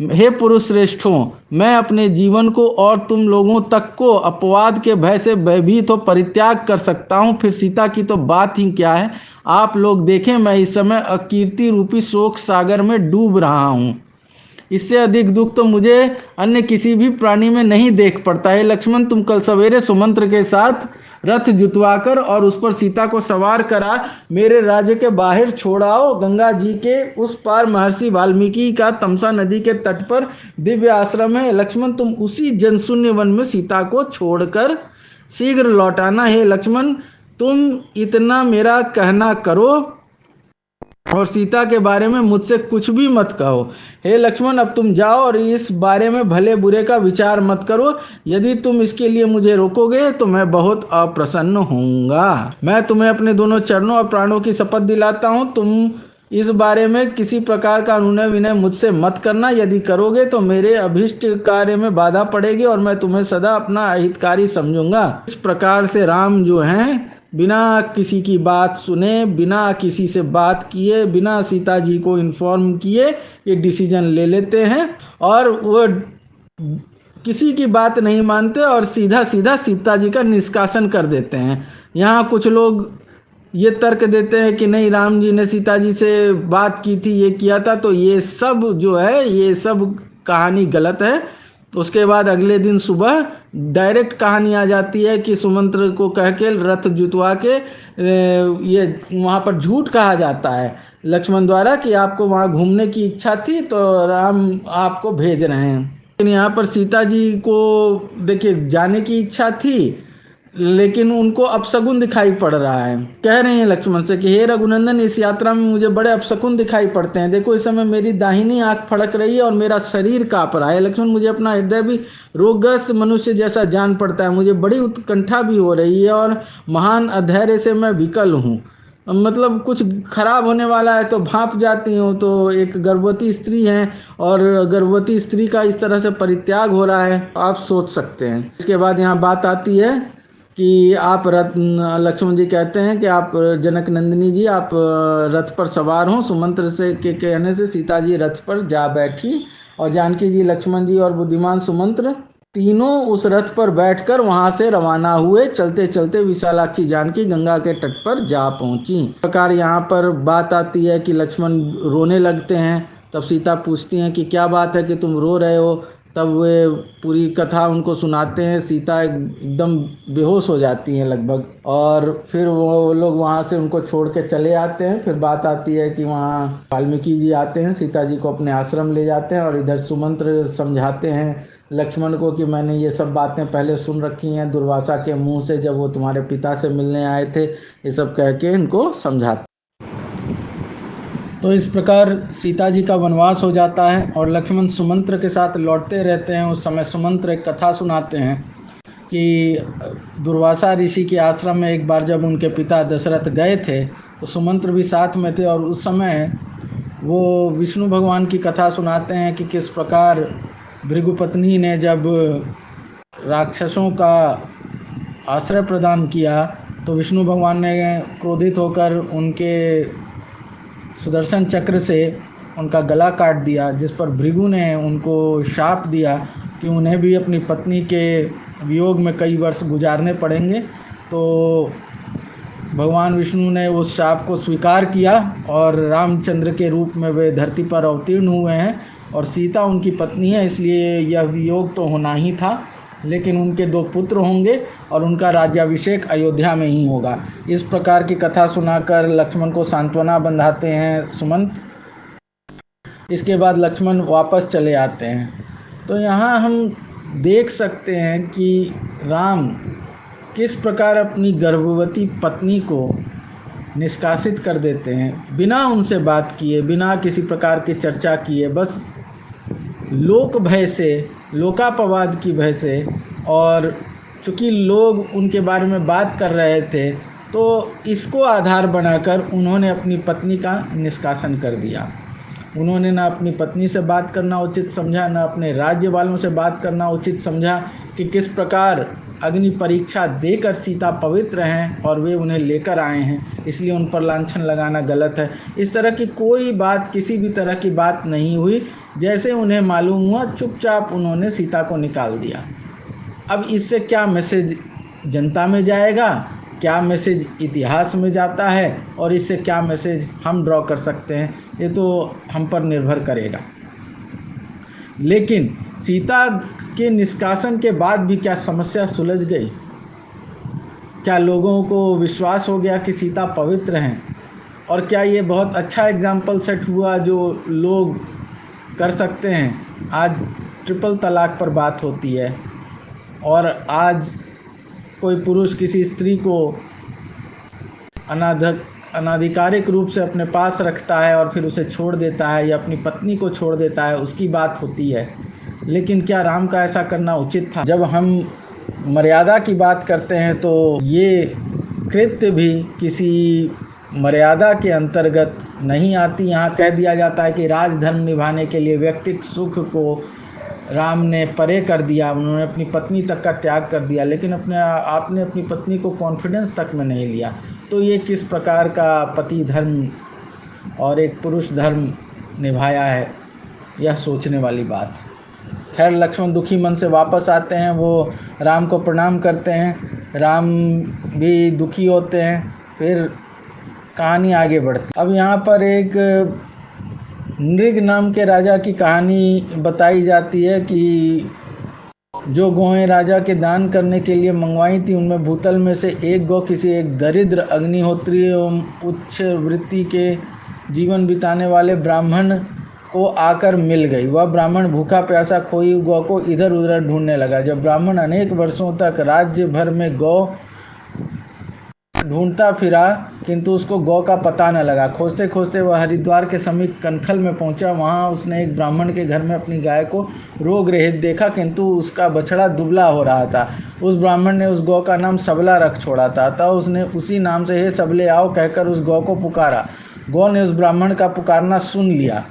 हे पुरुष श्रेष्ठों, मैं अपने जीवन को और तुम लोगों तक को अपवाद के भय से भयभीत हो परित्याग कर सकता हूँ। फिर सीता की तो बात ही क्या है। आप लोग देखें, मैं इस समय अकीर्ति रूपी शोक सागर में डूब रहा हूँ। इससे अधिक दुख तो मुझे अन्य किसी भी प्राणी में नहीं देख पड़ता है। लक्ष्मण, तुम कल सवेरे सुमंत्र के साथ रथ जुतवाकर और उस पर सीता को सवार करा मेरे राज्य के बाहर छोड़ाओ। गंगा जी के उस पार महर्षि वाल्मीकि का तमसा नदी के तट पर दिव्य आश्रम है। लक्ष्मण, तुम उसी जनशून्य वन में सीता को छोड़कर शीघ्र लौटाना। हे लक्ष्मण, तुम इतना मेरा कहना करो और सीता के बारे में मुझसे कुछ भी मत कहो। हे लक्ष्मण, अब तुम जाओ और इस बारे में भले बुरे का विचार मत करो। यदि तुम इसके लिए मुझे रोकोगे तो मैं बहुत अप्रसन्न होऊंगा। मैं तुम्हें अपने दोनों चरणों और प्राणों की शपथ दिलाता हूँ, तुम इस बारे में किसी प्रकार का अनुनय विनय मुझसे मत करना। यदि करोगे तो मेरे अभीष्ट कार्य में बाधा पड़ेगी और मैं तुम्हें सदा अपना अहितकारी समझूंगा। इस प्रकार से राम जो हैं बिना किसी की बात सुने, बिना किसी से बात किए, बिना सीता जी को इन्फॉर्म किए ये डिसीजन ले लेते हैं और वो किसी की बात नहीं मानते और सीधा सीधा सीता जी का निष्कासन कर देते हैं। यहाँ कुछ लोग ये तर्क देते हैं कि नहीं, राम जी ने सीता जी से बात की थी, ये किया था, तो ये सब जो है ये सब कहानी गलत है। उसके बाद अगले दिन सुबह डायरेक्ट कहानी आ जाती है कि सुमंत्र को कह के रथ जुतवा के ये वहाँ पर झूठ कहा जाता है लक्ष्मण द्वारा कि आपको वहाँ घूमने की इच्छा थी तो राम आपको भेज रहे हैं। लेकिन यहाँ पर सीता जी को देखिए जाने की इच्छा थी, लेकिन उनको अपशगुन दिखाई पड़ रहा है। कह रहे हैं लक्ष्मण से कि हे रघुनंदन, इस यात्रा में मुझे बड़े अपशकुन दिखाई पड़ते हैं। देखो इस समय मेरी दाहिनी आंख फड़क रही है और मेरा शरीर कांप रहा है। लक्ष्मण, मुझे अपना हृदय भी रोगग्रस्त मनुष्य जैसा जान पड़ता है। मुझे बड़ी उत्कंठा भी हो रही है और महान अधैर्य से मैं विकल हूँ। मतलब कुछ खराब होने वाला है तो भाप जाती हूँ। तो एक गर्भवती स्त्री है और गर्भवती स्त्री का इस तरह से परित्याग हो रहा है, आप सोच सकते हैं। इसके बाद यहाँ बात आती है कि आप रथ, लक्ष्मण जी कहते हैं कि आप जनक नंदिनी जी आप रथ पर सवार हों। सुमंत्र से के कहने से सीता जी रथ पर जा बैठी और जानकी जी, लक्ष्मण जी और बुद्धिमान सुमंत्र तीनों उस रथ पर बैठकर वहां से रवाना हुए। चलते चलते विशालाक्षी जानकी गंगा के तट पर जा पहुंची। इस प्रकार यहाँ पर बात आती है कि लक्ष्मण रोने लगते हैं। तब सीता पूछती हैं कि क्या बात है कि तुम रो रहे हो। तब वे पूरी कथा उनको सुनाते हैं। सीता एकदम बेहोश हो जाती हैं लगभग, और फिर वो लोग वहाँ से उनको छोड़ के चले आते हैं। फिर बात आती है कि वहाँ वाल्मीकि जी आते हैं, सीता जी को अपने आश्रम ले जाते हैं और इधर सुमंत्र समझाते हैं लक्ष्मण को कि मैंने ये सब बातें पहले सुन रखी हैं दुर्वासा के मुंह से, जब वो तुम्हारे पिता से मिलने आए थे। ये सब कह के इनको समझाते। तो इस प्रकार सीता जी का वनवास हो जाता है और लक्ष्मण सुमंत्र के साथ लौटते रहते हैं। उस समय सुमंत्र एक कथा सुनाते हैं कि दुर्वासा ऋषि के आश्रम में एक बार जब उनके पिता दशरथ गए थे तो सुमंत्र भी साथ में थे, और उस समय वो विष्णु भगवान की कथा सुनाते हैं कि किस प्रकार भृगुपत्नी ने जब राक्षसों का आश्रय प्रदान किया तो विष्णु भगवान ने क्रोधित होकर उनके सुदर्शन चक्र से उनका गला काट दिया, जिस पर भृगु ने उनको शाप दिया कि उन्हें भी अपनी पत्नी के वियोग में कई वर्ष गुजारने पड़ेंगे। तो भगवान विष्णु ने उस शाप को स्वीकार किया और रामचंद्र के रूप में वे धरती पर अवतीर्ण हुए हैं, और सीता उनकी पत्नी है, इसलिए यह वियोग तो होना ही था। लेकिन उनके 2 पुत्र होंगे और उनका राज्याभिषेक अयोध्या में ही होगा। इस प्रकार की कथा सुनाकर लक्ष्मण को सांत्वना बंधाते हैं सुमंत। इसके बाद लक्ष्मण वापस चले आते हैं। तो यहाँ हम देख सकते हैं कि राम किस प्रकार अपनी गर्भवती पत्नी को निष्कासित कर देते हैं, बिना उनसे बात किए, बिना किसी प्रकार की चर्चा किए, बस लोक भय से, लोकापवाद की भय से। और चूँकि लोग उनके बारे में बात कर रहे थे तो इसको आधार बनाकर उन्होंने अपनी पत्नी का निष्कासन कर दिया। उन्होंने ना अपनी पत्नी से बात करना उचित समझा, ना अपने राज्य वालों से बात करना उचित समझा कि किस प्रकार अग्नि परीक्षा देकर सीता पवित्र हैं और वे उन्हें लेकर आए हैं, इसलिए उन पर लांछन लगाना गलत है। इस तरह की कोई बात, किसी भी तरह की बात नहीं हुई। जैसे उन्हें मालूम हुआ चुपचाप उन्होंने सीता को निकाल दिया। अब इससे क्या मैसेज जनता में जाएगा, क्या मैसेज इतिहास में जाता है, और इससे क्या मैसेज हम ड्रॉ कर सकते हैं, ये तो हम पर निर्भर करेगा। लेकिन सीता के निष्कासन के बाद भी क्या समस्या सुलझ गई? क्या लोगों को विश्वास हो गया कि सीता पवित्र हैं? और क्या ये बहुत अच्छा एग्जाम्पल सेट हुआ जो लोग कर सकते हैं? आज ट्रिपल तलाक पर बात होती है और आज कोई पुरुष किसी स्त्री को अनाधिकारिक रूप से अपने पास रखता है और फिर उसे छोड़ देता है, या अपनी पत्नी को छोड़ देता है, उसकी बात होती है। लेकिन क्या राम का ऐसा करना उचित था? जब हम मर्यादा की बात करते हैं तो ये कृत्य भी किसी मर्यादा के अंतर्गत नहीं आती। यहाँ कह दिया जाता है कि राजधर्म निभाने के लिए व्यक्तिगत सुख को राम ने परे कर दिया, उन्होंने अपनी पत्नी तक का त्याग कर दिया, लेकिन आपने अपनी पत्नी को कॉन्फिडेंस तक में नहीं लिया। तो ये किस प्रकार का पति धर्म और एक पुरुष धर्म निभाया है, यह सोचने वाली बात। खैर, लक्ष्मण दुखी मन से वापस आते हैं, वो राम को प्रणाम करते हैं, राम भी दुखी होते हैं। फिर कहानी आगे बढ़ती। अब यहाँ पर एक नृग नाम के राजा की कहानी बताई जाती है कि जो गौएं राजा के दान करने के लिए मंगवाई थी, उनमें भूतल में से एक गौ किसी एक दरिद्र अग्निहोत्री एवं उच्च वृत्ति के जीवन बिताने वाले ब्राह्मण को आकर मिल गई। वह ब्राह्मण भूखा प्यासा खोई गौ को इधर उधर ढूंढने लगा। जब ब्राह्मण अनेक वर्षों तक राज्य भर में गौ ढूंढता फिरा, किंतु उसको गौ का पता न लगा। खोजते खोजते वह हरिद्वार के समीप कनखल में पहुंचा। वहां उसने एक ब्राह्मण के घर में अपनी गाय को रोग रहित देखा, किंतु उसका बछड़ा दुबला हो रहा था। उस ब्राह्मण ने उस गौ का नाम सबला रख छोड़ा था, अतः उसने उसी नाम से हे सबले आओ कहकर उस गौ को पुकारा। गौ ने उस ब्राह्मण का पुकारना सुन लिया।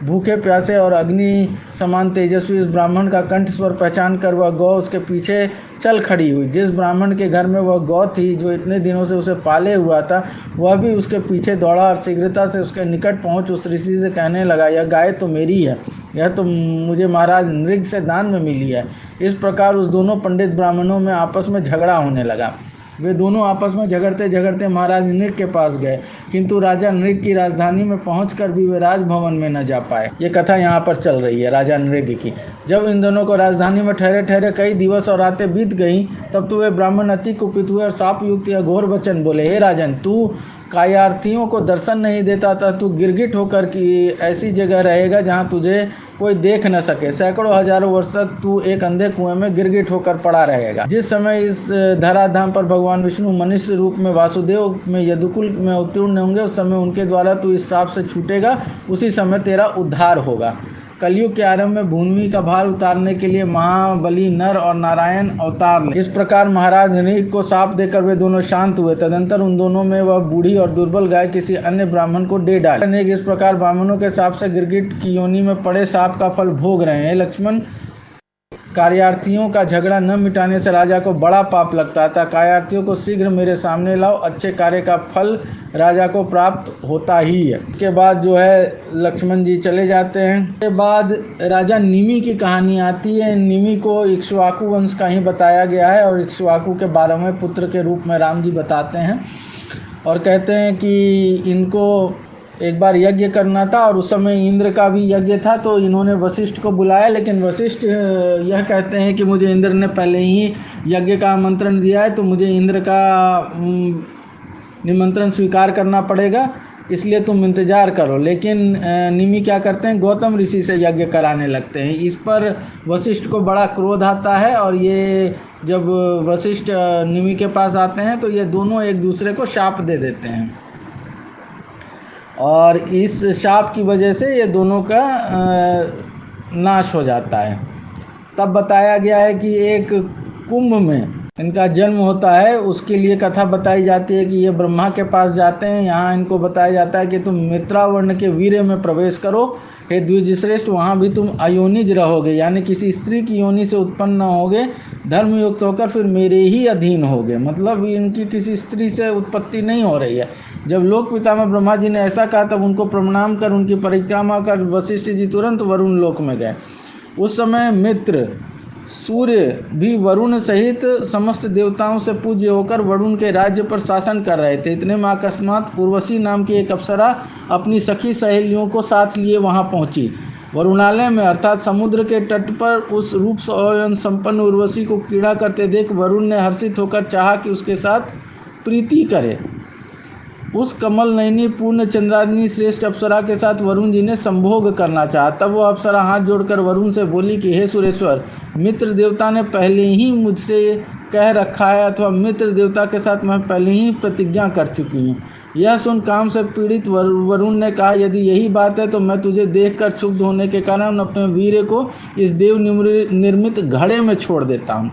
भूखे प्यासे और अग्नि समान तेजस्वी उस ब्राह्मण का कंठ स्वर पहचान कर वह गौ उसके पीछे चल खड़ी हुई। जिस ब्राह्मण के घर में वह गौ थी, जो इतने दिनों से उसे पाले हुआ था, वह भी उसके पीछे दौड़ा और शीघ्रता से उसके निकट पहुंच उस ऋषि से कहने लगा, यह गाय तो मेरी है, यह तो मुझे महाराज नृग से दान में मिली है। इस प्रकार उस दोनों पंडित ब्राह्मणों में आपस में झगड़ा होने लगा। वे दोनों आपस में झगड़ते झगड़ते महाराज नृग के पास गए, किंतु राजा नृग की राजधानी में पहुंचकर भी वे राजभवन में न जा पाए। ये कथा यहाँ पर चल रही है राजा नृग की। जब इन दोनों को राजधानी में ठहरे ठहरे कई दिवस और रातें बीत गईं, तब तो वे ब्राह्मण अति कुपित हुए और साप युक्त या घोर वचन बोले, हे राजन, तू कायार्थियों को दर्शन नहीं देता था, तू गिरगिट होकर की ऐसी जगह रहेगा जहाँ तुझे कोई देख न सके। सैकड़ों हजारों वर्ष तक तू एक अंधे कुएं में गिरगिट होकर पड़ा रहेगा। जिस समय इस धराधाम पर भगवान विष्णु मनुष्य रूप में वासुदेव में यदुकुल में उत्तीर्ण होंगे, उस समय उनके द्वारा तू इस श्राप से छूटेगा, उसी समय तेरा उद्धार होगा। कलयुग के आरंभ में भूमि का भार उतारने के लिए महाबली नर और नारायण अवतार ले। इस प्रकार महाराज नृग को शाप देकर वे दोनों शांत हुए। तदंतर उन दोनों में वह बूढ़ी और दुर्बल गाय किसी अन्य ब्राह्मण को दे डाली। नृग इस प्रकार ब्राह्मणों के शाप से गिरगिट की योनि में पड़े शाप का फल भोग रहे हैं। लक्ष्मण, कार्यार्थियों का झगड़ा न मिटाने से राजा को बड़ा पाप लगता था। कार्यार्थियों को शीघ्र मेरे सामने लाओ, अच्छे कार्य का फल राजा को प्राप्त होता ही है। इसके बाद जो है लक्ष्मण जी चले जाते हैं। इसके बाद राजा निमि की कहानी आती है। निमि को इक्ष्वाकु वंश का ही बताया गया है और इक्ष्वाकु के 12वें पुत्र के रूप में राम जी बताते हैं और कहते हैं कि इनको एक बार यज्ञ करना था और उस समय इंद्र का भी यज्ञ था, तो इन्होंने वशिष्ठ को बुलाया, लेकिन वशिष्ठ यह कहते हैं कि मुझे इंद्र ने पहले ही यज्ञ का आमंत्रण दिया है, तो मुझे इंद्र का निमंत्रण स्वीकार करना पड़ेगा, इसलिए तुम इंतजार करो। लेकिन निमि क्या करते हैं, गौतम ऋषि से यज्ञ कराने लगते हैं। इस पर वशिष्ठ को बड़ा क्रोध आता है और ये जब वशिष्ठ निमि के पास आते हैं तो ये दोनों एक दूसरे को शाप दे देते हैं और इस शाप की वजह से ये दोनों का नाश हो जाता है। तब बताया गया है कि एक कुंभ में इनका जन्म होता है, उसके लिए कथा बताई जाती है कि ये ब्रह्मा के पास जाते हैं। यहाँ इनको बताया जाता है कि तुम मित्रावर्ण के वीर्य में प्रवेश करो, हे द्विजश्रेष्ठ, वहाँ भी तुम अयोनिज रहोगे, यानी किसी स्त्री की योनि से उत्पन्न न होगे, धर्मयुक्त होकर फिर मेरे ही अधीन होगे। मतलब इनकी किसी स्त्री से उत्पत्ति नहीं हो रही है। जब लोक पितामह ब्रह्मा जी ने ऐसा कहा तब उनको प्रणाम कर उनकी परिक्रमा कर वशिष्ठ जी तुरंत वरुण लोक में गए। उस समय मित्र सूर्य भी वरुण सहित समस्त देवताओं से पूज्य होकर वरुण के राज्य पर शासन कर रहे थे। इतने में अकस्मात उर्वशी नाम की एक अप्सरा अपनी सखी सहेलियों को साथ लिए वहां पहुंची। वरुणालय में अर्थात समुद्र के तट पर उस रूप सौयन संपन्न उर्वशी को क्रीड़ा करते देख वरुण ने हर्षित होकर चाहा कि उसके साथ प्रीति करे। उस कमल नयनी पूर्ण चंद्राग्नि श्रेष्ठ अप्सरा के साथ वरुण जी ने संभोग करना चाहा। तब वो अप्सरा हाथ जोड़कर वरुण से बोली कि हे सुरेश्वर, मित्र देवता ने पहले ही मुझसे कह रखा है, अथवा मित्र देवता के साथ मैं पहले ही प्रतिज्ञा कर चुकी हूँ। यह सुन काम से पीड़ित वरुण ने कहा, यदि यही बात है तो मैं तुझे देखकर क्षुब्ध होने के कारण अपने वीर्य को इस देव निर्मित घड़े में छोड़ देता हूँ।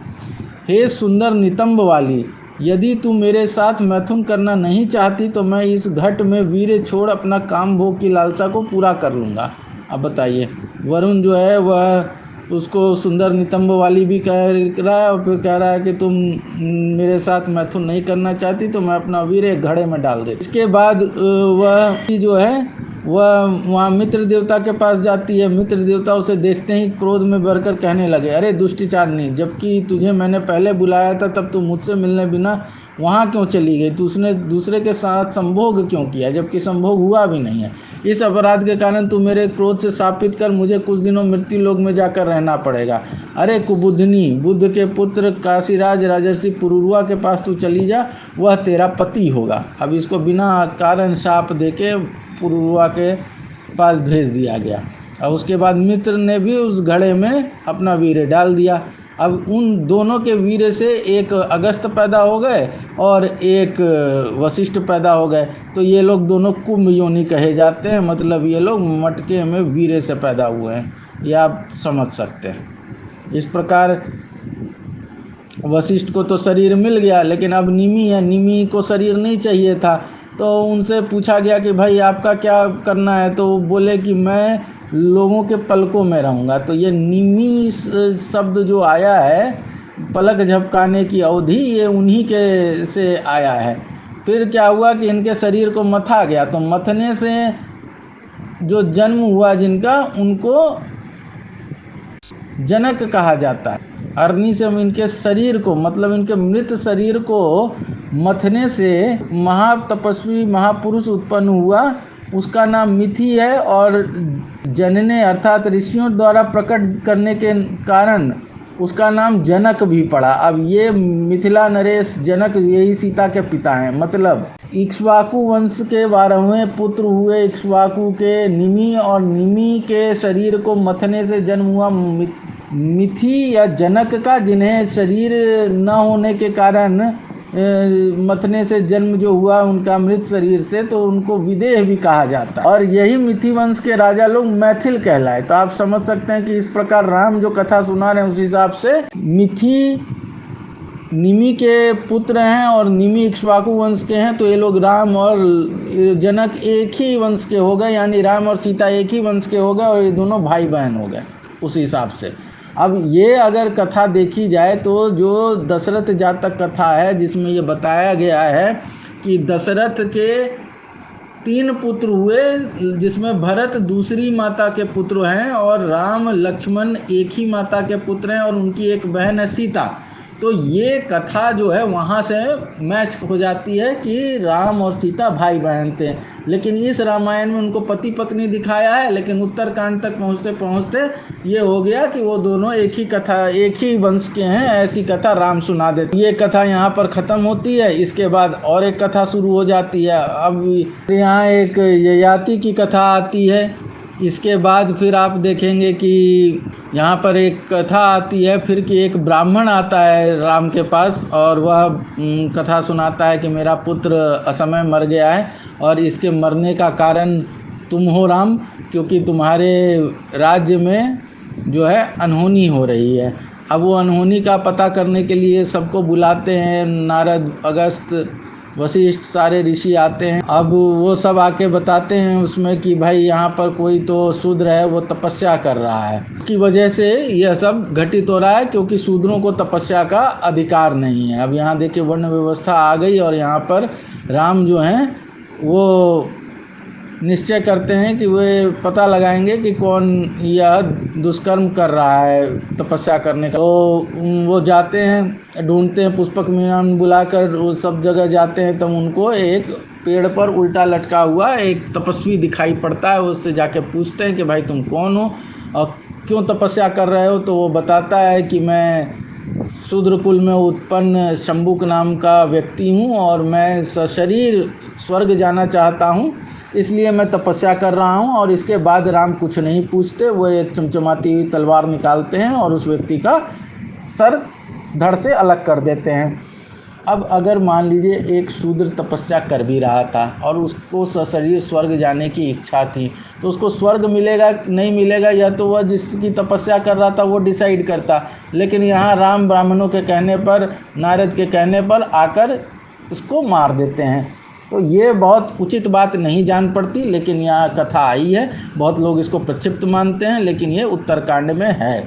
हे सुंदर नितंब वाली, यदि तू मेरे साथ मैथुन करना नहीं चाहती तो मैं इस घट में वीर्य छोड़ अपना काम भोग की लालसा को पूरा कर लूँगा। अब बताइए, वरुण जो है वह उसको सुंदर नितंब वाली भी कह रहा है और फिर कह रहा है कि तुम मेरे साथ मैथुन नहीं करना चाहती तो मैं अपना वीर एक घड़े में डाल दे। इसके बाद वह जो है वह वहाँ मित्र देवता के पास जाती है। मित्र देवता उसे देखते ही क्रोध में भरकर कहने लगे, अरे दुष्टिचारनी, जबकि तुझे मैंने पहले बुलाया था तब तू मुझसे मिलने बिना वहाँ क्यों चली गई? तू उसने दूसरे के साथ संभोग क्यों किया जबकि संभोग हुआ भी नहीं है? इस अपराध के कारण तू मेरे क्रोध से शापित कर मुझे कुछ दिनों मृत्यु लोक में जाकर रहना पड़ेगा। अरे कुबुद्धनी, बुद्ध के पुत्र काशीराज राजर्षि पुरुरवा के पास तू चली जा, वह तेरा पति होगा। अब इसको बिना कारण शाप देके पुरुरवा के पास भेज दिया गया। और उसके बाद मित्र ने भी उस घड़े में अपना वीर्य डाल दिया। अब उन दोनों के वीर्य से एक अगस्त पैदा हो गए और एक वशिष्ठ पैदा हो गए। तो ये लोग दोनों कुंभ योनि कहे जाते हैं, मतलब ये लोग मटके में वीर्य से पैदा हुए हैं, ये आप समझ सकते हैं। इस प्रकार वशिष्ठ को तो शरीर मिल गया, लेकिन अब निमि है, निमि को शरीर नहीं चाहिए था। तो उनसे पूछा गया कि भाई आपका क्या करना है? तो बोले कि मैं लोगों के पलकों में रहूँगा। तो ये निमि शब्द जो आया है, पलक झपकाने की अवधि, ये उन्हीं के से आया है। फिर क्या हुआ कि इनके शरीर को मथा गया, तो मथने से जो जन्म हुआ जिनका, उनको जनक कहा जाता है। अग्नि से इनके शरीर को, मतलब इनके मृत शरीर को मथने से महातपस्वी महापुरुष उत्पन्न हुआ, उसका नाम मिथि है। और जनने अर्थात ऋषियों द्वारा प्रकट करने के कारण उसका नाम जनक भी पड़ा। अब ये मिथिला नरेश जनक यही सीता के पिता हैं। मतलब इक्ष्वाकु वंश के 12वें पुत्र हुए इक्ष्वाकु के निमि, और निमि के शरीर को मथने से जन्म हुआ मिथि या जनक का, जिन्हें शरीर न होने के कारण मथने से जन्म जो हुआ उनका मृत शरीर से, तो उनको विदेह भी कहा जाता है। और यही मिथि वंश के राजा लोग मैथिल कहलाए। तो आप समझ सकते हैं कि इस प्रकार राम जो कथा सुना रहे हैं उस हिसाब से मिथि निमि के पुत्र हैं और निमि इक्ष्वाकु वंश के हैं। तो ये लोग राम और जनक एक ही वंश के हो गए, यानी राम और सीता एक ही वंश के हो गए और ये दोनों भाई बहन हो गए उस हिसाब से। अब ये अगर कथा देखी जाए तो जो दशरथ जातक कथा है, जिसमें ये बताया गया है कि दशरथ के 3 पुत्र हुए, जिसमें भरत दूसरी माता के पुत्र हैं और राम लक्ष्मण एक ही माता के पुत्र हैं और उनकी एक बहन है सीता। तो ये कथा जो है वहाँ से मैच हो जाती है कि राम और सीता भाई बहन थे। लेकिन इस रामायण में उनको पति पत्नी दिखाया है, लेकिन उत्तरकांड तक पहुँचते पहुँचते ये हो गया कि वो दोनों एक ही कथा, एक ही वंश के हैं, ऐसी कथा राम सुना देते। ये कथा यहाँ पर ख़त्म होती है। इसके बाद और एक कथा शुरू हो जाती है। अब यहाँ एक ययाति की कथा आती है। इसके बाद फिर आप देखेंगे कि यहाँ पर एक कथा आती है फिर कि एक ब्राह्मण आता है राम के पास और वह कथा सुनाता है कि मेरा पुत्र असमय मर गया है और इसके मरने का कारण तुम हो राम, क्योंकि तुम्हारे राज्य में जो है अनहोनी हो रही है। अब वो अनहोनी का पता करने के लिए सबको बुलाते हैं, नारद, अगस्त, वशिष्ठ, सारे ऋषि आते हैं। अब वो सब आके बताते हैं उसमें कि भाई यहाँ पर कोई तो शूद्र है, वो तपस्या कर रहा है, उसकी वजह से यह सब घटित हो रहा है, क्योंकि शूद्रों को तपस्या का अधिकार नहीं है। अब यहाँ देखिए वर्ण व्यवस्था आ गई और यहाँ पर राम जो हैं वो निश्चय करते हैं कि वे पता लगाएंगे कि कौन यह दुष्कर्म कर रहा है तपस्या करने का। तो वो जाते हैं, ढूंढते हैं, पुष्पक विमान बुलाकर वो सब जगह जाते हैं। तब उनको एक पेड़ पर उल्टा लटका हुआ एक तपस्वी दिखाई पड़ता है। उससे जाके पूछते हैं कि भाई तुम कौन हो और क्यों तपस्या कर रहे हो? तो वो बताता है कि मैं शूद्र कुल में उत्पन्न शंबुक नाम का व्यक्ति हूँ और मैं सशरीर स्वर्ग जाना चाहता हूँ, इसलिए मैं तपस्या कर रहा हूँ। और इसके बाद राम कुछ नहीं पूछते, वो एक चमचमाती हुई तलवार निकालते हैं और उस व्यक्ति का सर धड़ से अलग कर देते हैं। अब अगर मान लीजिए एक शूद्र तपस्या कर भी रहा था और उसको सशरीर स्वर्ग जाने की इच्छा थी, तो उसको स्वर्ग मिलेगा नहीं मिलेगा या तो वह जिसकी तपस्या कर रहा था वो डिसाइड करता। लेकिन यहाँ राम ब्राह्मणों के कहने पर, नारद के कहने पर आकर उसको मार देते हैं। तो ये बहुत उचित बात नहीं जान पड़ती, लेकिन यहाँ कथा आई है, बहुत लोग इसको प्रक्षिप्त मानते हैं, लेकिन ये उत्तरकांड में है।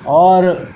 और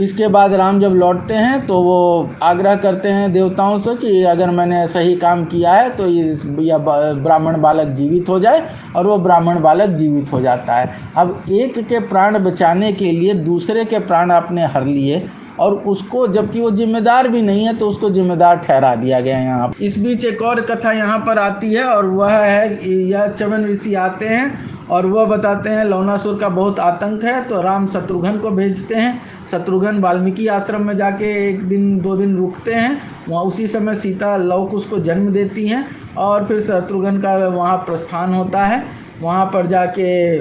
इसके बाद राम जब लौटते हैं तो वो आग्रह करते हैं देवताओं से कि अगर मैंने सही काम किया है तो यह ब्राह्मण बालक जीवित हो जाए, और वो ब्राह्मण बालक जीवित हो जाता है। अब एक के प्राण बचाने के लिए दूसरे के प्राण आपने हर लिए, और उसको, जबकि वो जिम्मेदार भी नहीं है, तो उसको जिम्मेदार ठहरा दिया गया है यहाँ। इस बीच एक और कथा यहाँ पर आती है, और वह है, यह च्यवन ऋषि आते हैं और वह बताते हैं लवणासुर का बहुत आतंक है, तो राम शत्रुघ्न को भेजते हैं। शत्रुघ्न वाल्मीकि आश्रम में जाके 1 दिन 2 दिन रुकते हैं। वहाँ उसी समय सीता लव कुश को जन्म देती हैं, और फिर शत्रुघ्न का वहाँ प्रस्थान होता है। वहाँ पर जाके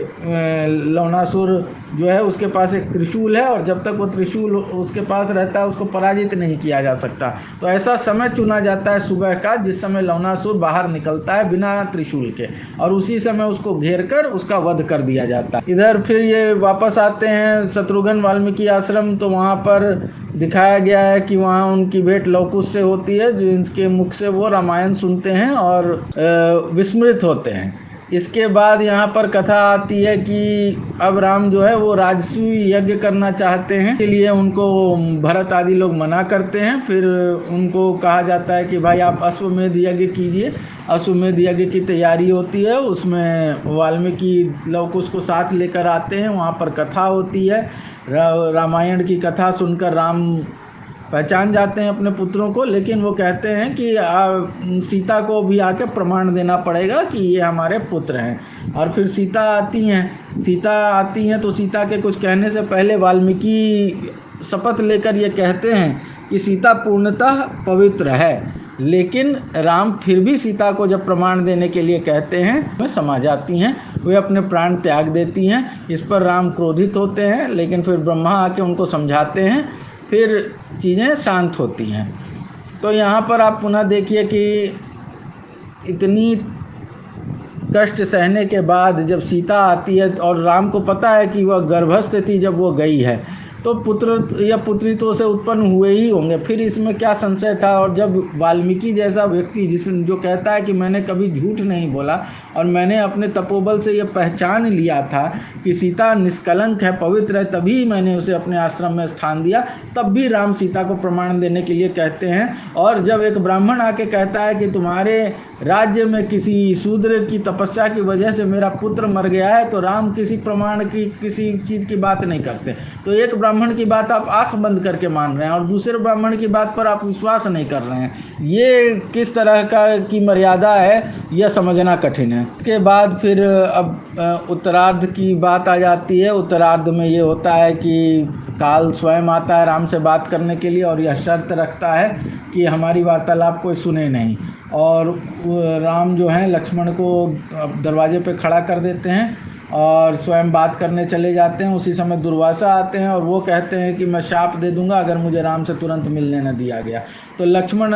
लवणासुर जो है उसके पास एक त्रिशूल है, और जब तक वो त्रिशूल उसके पास रहता है उसको पराजित नहीं किया जा सकता। तो ऐसा समय चुना जाता है सुबह का जिस समय लवणासुर बाहर निकलता है बिना त्रिशूल के, और उसी समय उसको घेर कर उसका वध कर दिया जाता है। इधर फिर ये वापस आते हैं शत्रुघ्न वाल्मीकि आश्रम, तो वहाँ पर दिखाया गया है कि वहाँ उनकी भेंट लव कुश से होती है, जिनके मुख से वो रामायण सुनते हैं और विस्मृत होते हैं। इसके बाद यहाँ पर कथा आती है कि अब राम जो है वो राजसूय यज्ञ करना चाहते हैं, इसके लिए उनको भरत आदि लोग मना करते हैं। फिर उनको कहा जाता है कि भाई आप अश्वमेध यज्ञ कीजिए। अश्वमेध यज्ञ की तैयारी होती है, उसमें वाल्मीकि लव कुश को साथ लेकर आते हैं। वहाँ पर कथा होती है, रामायण की कथा सुनकर राम पहचान जाते हैं अपने पुत्रों को, लेकिन वो कहते हैं कि सीता को भी आके प्रमाण देना पड़ेगा कि ये हमारे पुत्र हैं। और फिर सीता आती हैं तो सीता के कुछ कहने से पहले वाल्मीकि शपथ लेकर ये कहते हैं कि सीता पूर्णतः पवित्र है, लेकिन राम फिर भी सीता को जब प्रमाण देने के लिए कहते हैं वे समा जाती हैं, वे अपने प्राण त्याग देती हैं। इस पर राम क्रोधित होते हैं, लेकिन फिर ब्रह्मा आके उनको समझाते हैं, फिर चीज़ें शांत होती हैं। तो यहाँ पर आप पुनः देखिए कि इतनी कष्ट सहने के बाद जब सीता आती है, और राम को पता है कि वह गर्भस्थ थी जब वो गई है, तो पुत्र या पुत्री तो उसे उत्पन्न हुए ही होंगे, फिर इसमें क्या संशय था। और जब वाल्मीकि जैसा व्यक्ति जो कहता है कि मैंने कभी झूठ नहीं बोला और मैंने अपने तपोबल से ये पहचान लिया था कि सीता निष्कलंक है, पवित्र है, तभी मैंने उसे अपने आश्रम में स्थान दिया, तब भी राम सीता को प्रमाण देने के लिए कहते हैं। और जब एक ब्राह्मण आके कहता है कि तुम्हारे राज्य में किसी शूद्र की तपस्या की वजह से मेरा पुत्र मर गया है, तो राम किसी प्रमाण की, किसी चीज़ की बात नहीं करते। तो एक ब्राह्मण की बात आप आंख बंद करके मान रहे हैं और दूसरे ब्राह्मण की बात पर आप विश्वास नहीं कर रहे हैं। ये किस तरह की मर्यादा है, यह समझना कठिन है। इसके बाद फिर अब उत्तरार्ध की बात आ जाती है। उत्तरार्ध में ये होता है कि काल स्वयं आता है राम से बात करने के लिए, और यह शर्त रखता है कि हमारी वार्तालाप कोई सुने नहीं। और राम जो हैं लक्ष्मण को दरवाजे पे खड़ा कर देते हैं और स्वयं बात करने चले जाते हैं। उसी समय दुर्वासा आते हैं और वो कहते हैं कि मैं शाप दे दूंगा अगर मुझे राम से तुरंत मिलने न दिया गया। तो लक्ष्मण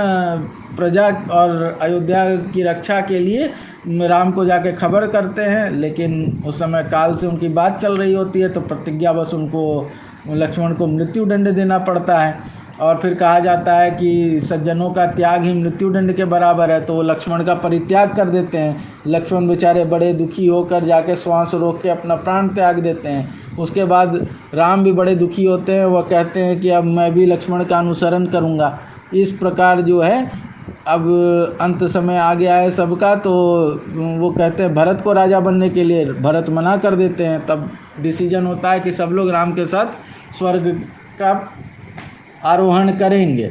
प्रजा और अयोध्या की रक्षा के लिए राम को जाके खबर करते हैं, लेकिन उस समय काल से उनकी बात चल रही होती है, तो प्रतिज्ञावश उनको, लक्ष्मण को मृत्यु दंड देना पड़ता है। और फिर कहा जाता है कि सज्जनों का त्याग ही मृत्यु दंड के बराबर है, तो वो लक्ष्मण का परित्याग कर देते हैं। लक्ष्मण बेचारे बड़े दुखी होकर जाके श्वास रोक के अपना प्राण त्याग देते हैं। उसके बाद राम भी बड़े दुखी होते हैं, वह कहते हैं कि अब मैं भी लक्ष्मण का अनुसरण करूँगा। इस प्रकार जो है अब अंत समय आ गया है सबका, तो वो कहते हैं भरत को राजा बनने के लिए, भरत मना कर देते हैं। तब डिसीजन होता है कि सब लोग राम के साथ स्वर्ग का आरोहण करेंगे।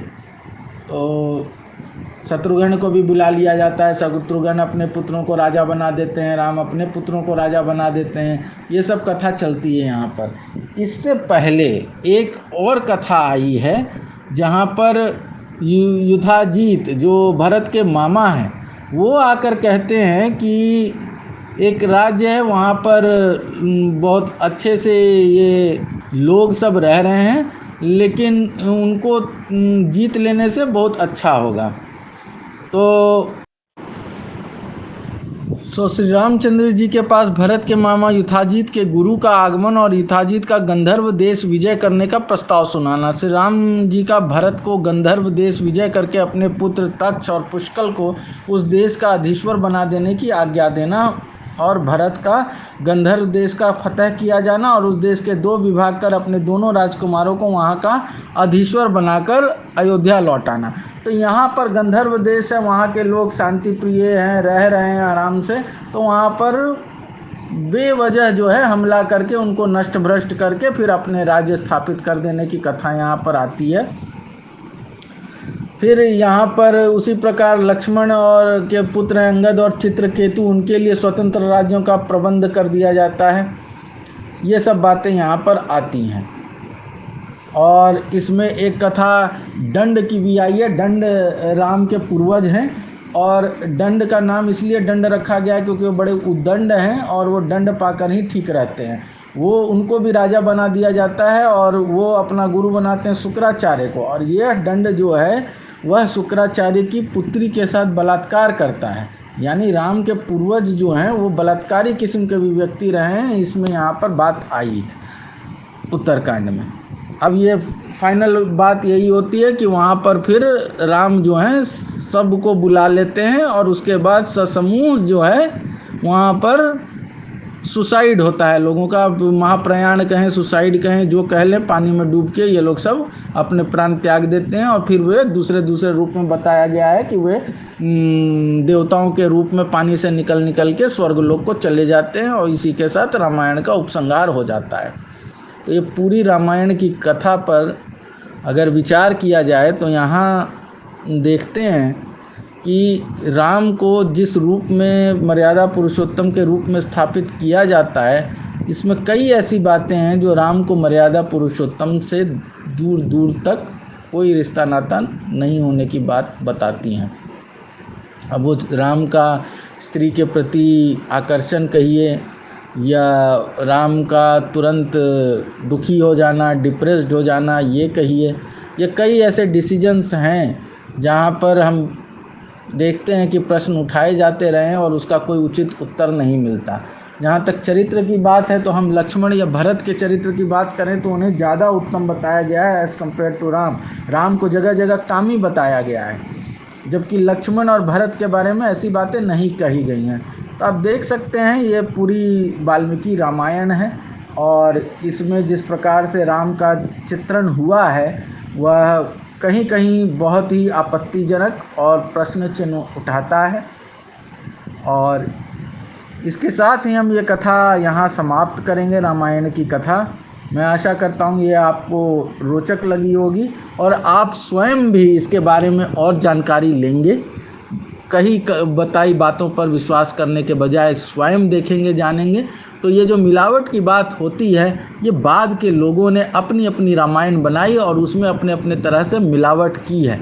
तो शत्रुघ्न को भी बुला लिया जाता है, शत्रुघ्न अपने पुत्रों को राजा बना देते हैं, राम अपने पुत्रों को राजा बना देते हैं। ये सब कथा चलती है यहाँ पर। इससे पहले एक और कथा आई है जहाँ पर युधाजीत जो भरत के मामा हैं, वो आकर कहते हैं कि एक राज्य है, वहाँ पर बहुत अच्छे से ये लोग सब रह रहे हैं, लेकिन उनको जीत लेने से बहुत अच्छा होगा। तो श्री रामचंद्र जी के पास भरत के मामा युधाजीत के गुरु का आगमन और युधाजीत का गंधर्व देश विजय करने का प्रस्ताव सुनाना। श्री राम जी का भरत को गंधर्व देश विजय करके अपने पुत्र तक्ष और पुष्कल को उस देश का अधीश्वर बना देने की आज्ञा देना और भरत का गंधर्व देश का फतह किया जाना और उस देश के 2 विभाग कर अपने दोनों राजकुमारों को वहाँ का अधीश्वर बनाकर अयोध्या लौटाना। तो यहाँ पर गंधर्व देश है, वहाँ के लोग शांति प्रिय हैं, रह रहे हैं आराम से, तो वहाँ पर बेवजह जो है हमला करके उनको नष्ट भ्रष्ट करके फिर अपने राज्य स्थापित कर देने की कथा यहाँ पर आती है। फिर यहाँ पर उसी प्रकार लक्ष्मण और के पुत्र अंगद और चित्रकेतु, उनके लिए स्वतंत्र राज्यों का प्रबंध कर दिया जाता है। ये सब बातें यहाँ पर आती हैं। और इसमें एक कथा दंड की भी आई है। दंड राम के पूर्वज हैं और दंड का नाम इसलिए दंड रखा गया क्योंकि वो बड़े उद्दंड हैं और वो दंड पाकर ही ठीक रहते हैं। वो उनको भी राजा बना दिया जाता है और वो अपना गुरु बनाते हैं शुक्राचार्य को। और यह दंड जो है वह शुक्राचार्य की पुत्री के साथ बलात्कार करता है। यानी राम के पूर्वज जो हैं वो बलात्कारी किस्म के भी व्यक्ति रहे हैं। इसमें यहाँ पर बात आई है उत्तरकांड में। अब ये फाइनल बात यही होती है कि वहाँ पर फिर राम जो हैं सबको बुला लेते हैं और उसके बाद ससमूह जो है वहाँ पर सुसाइड होता है लोगों का। महाप्रयाण कहें, सुसाइड कहें, जो कह लें, पानी में डूब के ये लोग सब अपने प्राण त्याग देते हैं। और फिर वे दूसरे रूप में बताया गया है कि वे देवताओं के रूप में पानी से निकल के स्वर्गलोक को चले जाते हैं और इसी के साथ रामायण का उपसंहार हो जाता है। तो ये पूरी रामायण की कथा पर अगर विचार किया जाए तो यहाँ देखते हैं कि राम को जिस रूप में मर्यादा पुरुषोत्तम के रूप में स्थापित किया जाता है, इसमें कई ऐसी बातें हैं जो राम को मर्यादा पुरुषोत्तम से दूर दूर तक कोई रिश्ता नाता नहीं होने की बात बताती हैं। अब वो राम का स्त्री के प्रति आकर्षण कहिए या राम का तुरंत दुखी हो जाना, डिप्रेस्ड हो जाना ये कहिए, ये कई ऐसे डिसीजंस हैं जहाँ पर हम देखते हैं कि प्रश्न उठाए जाते रहे और उसका कोई उचित उत्तर नहीं मिलता। जहाँ तक चरित्र की बात है तो हम लक्ष्मण या भरत के चरित्र की बात करें तो उन्हें ज़्यादा उत्तम बताया गया है as compare to Ram. Ram को जगह जगह कामी बताया गया है, जबकि लक्ष्मण और भरत के बारे में ऐसी बातें नहीं कही गई हैं। तो आप देख सकते हैं ये पूरी वाल्मीकि रामायण है और इसमें जिस प्रकार से राम का चित्रण हुआ है वह कहीं कहीं बहुत ही आपत्तिजनक और प्रश्न चिन्ह उठाता है। और इसके साथ ही हम ये कथा यहाँ समाप्त करेंगे, रामायण की कथा। मैं आशा करता हूँ ये आपको रोचक लगी होगी और आप स्वयं भी इसके बारे में और जानकारी लेंगे। कहीं बताई बातों पर विश्वास करने के बजाय स्वयं देखेंगे, जानेंगे। तो ये जो मिलावट की बात होती है ये बाद के लोगों ने अपनी अपनी रामायण बनाई और उसमें अपने अपने तरह से मिलावट की है।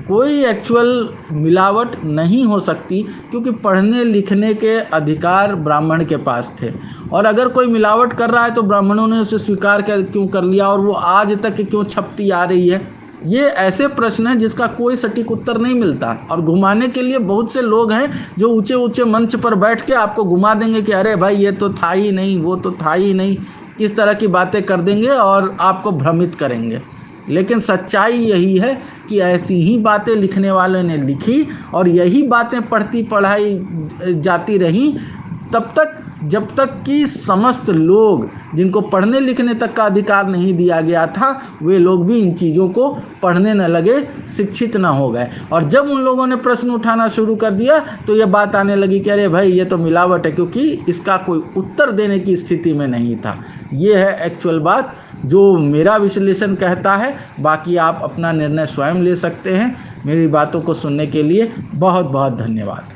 कोई एक्चुअल मिलावट नहीं हो सकती क्योंकि पढ़ने लिखने के अधिकार ब्राह्मण के पास थे। और अगर कोई मिलावट कर रहा है तो ब्राह्मणों ने उसे स्वीकार क्यों कर लिया और वो आज तक क्यों छपती आ रही है। ये ऐसे प्रश्न हैं जिसका कोई सटीक उत्तर नहीं मिलता और घुमाने के लिए बहुत से लोग हैं जो ऊंचे ऊंचे मंच पर बैठ के आपको घुमा देंगे कि अरे भाई ये तो था ही नहीं, वो तो था ही नहीं, इस तरह की बातें कर देंगे और आपको भ्रमित करेंगे। लेकिन सच्चाई यही है कि ऐसी ही बातें लिखने वाले ने लिखी और यही बातें पढ़ती पढ़ाई जाती रहीं तब तक जब तक कि समस्त लोग जिनको पढ़ने लिखने तक का अधिकार नहीं दिया गया था वे लोग भी इन चीज़ों को पढ़ने न लगे, शिक्षित ना हो गए। और जब उन लोगों ने प्रश्न उठाना शुरू कर दिया तो ये बात आने लगी कि अरे भाई ये तो मिलावट है, क्योंकि इसका कोई उत्तर देने की स्थिति में नहीं था। ये है एक्चुअल बात जो मेरा विश्लेषण कहता है। बाकी आप अपना निर्णय स्वयं ले सकते हैं। मेरी बातों को सुनने के लिए बहुत बहुत धन्यवाद।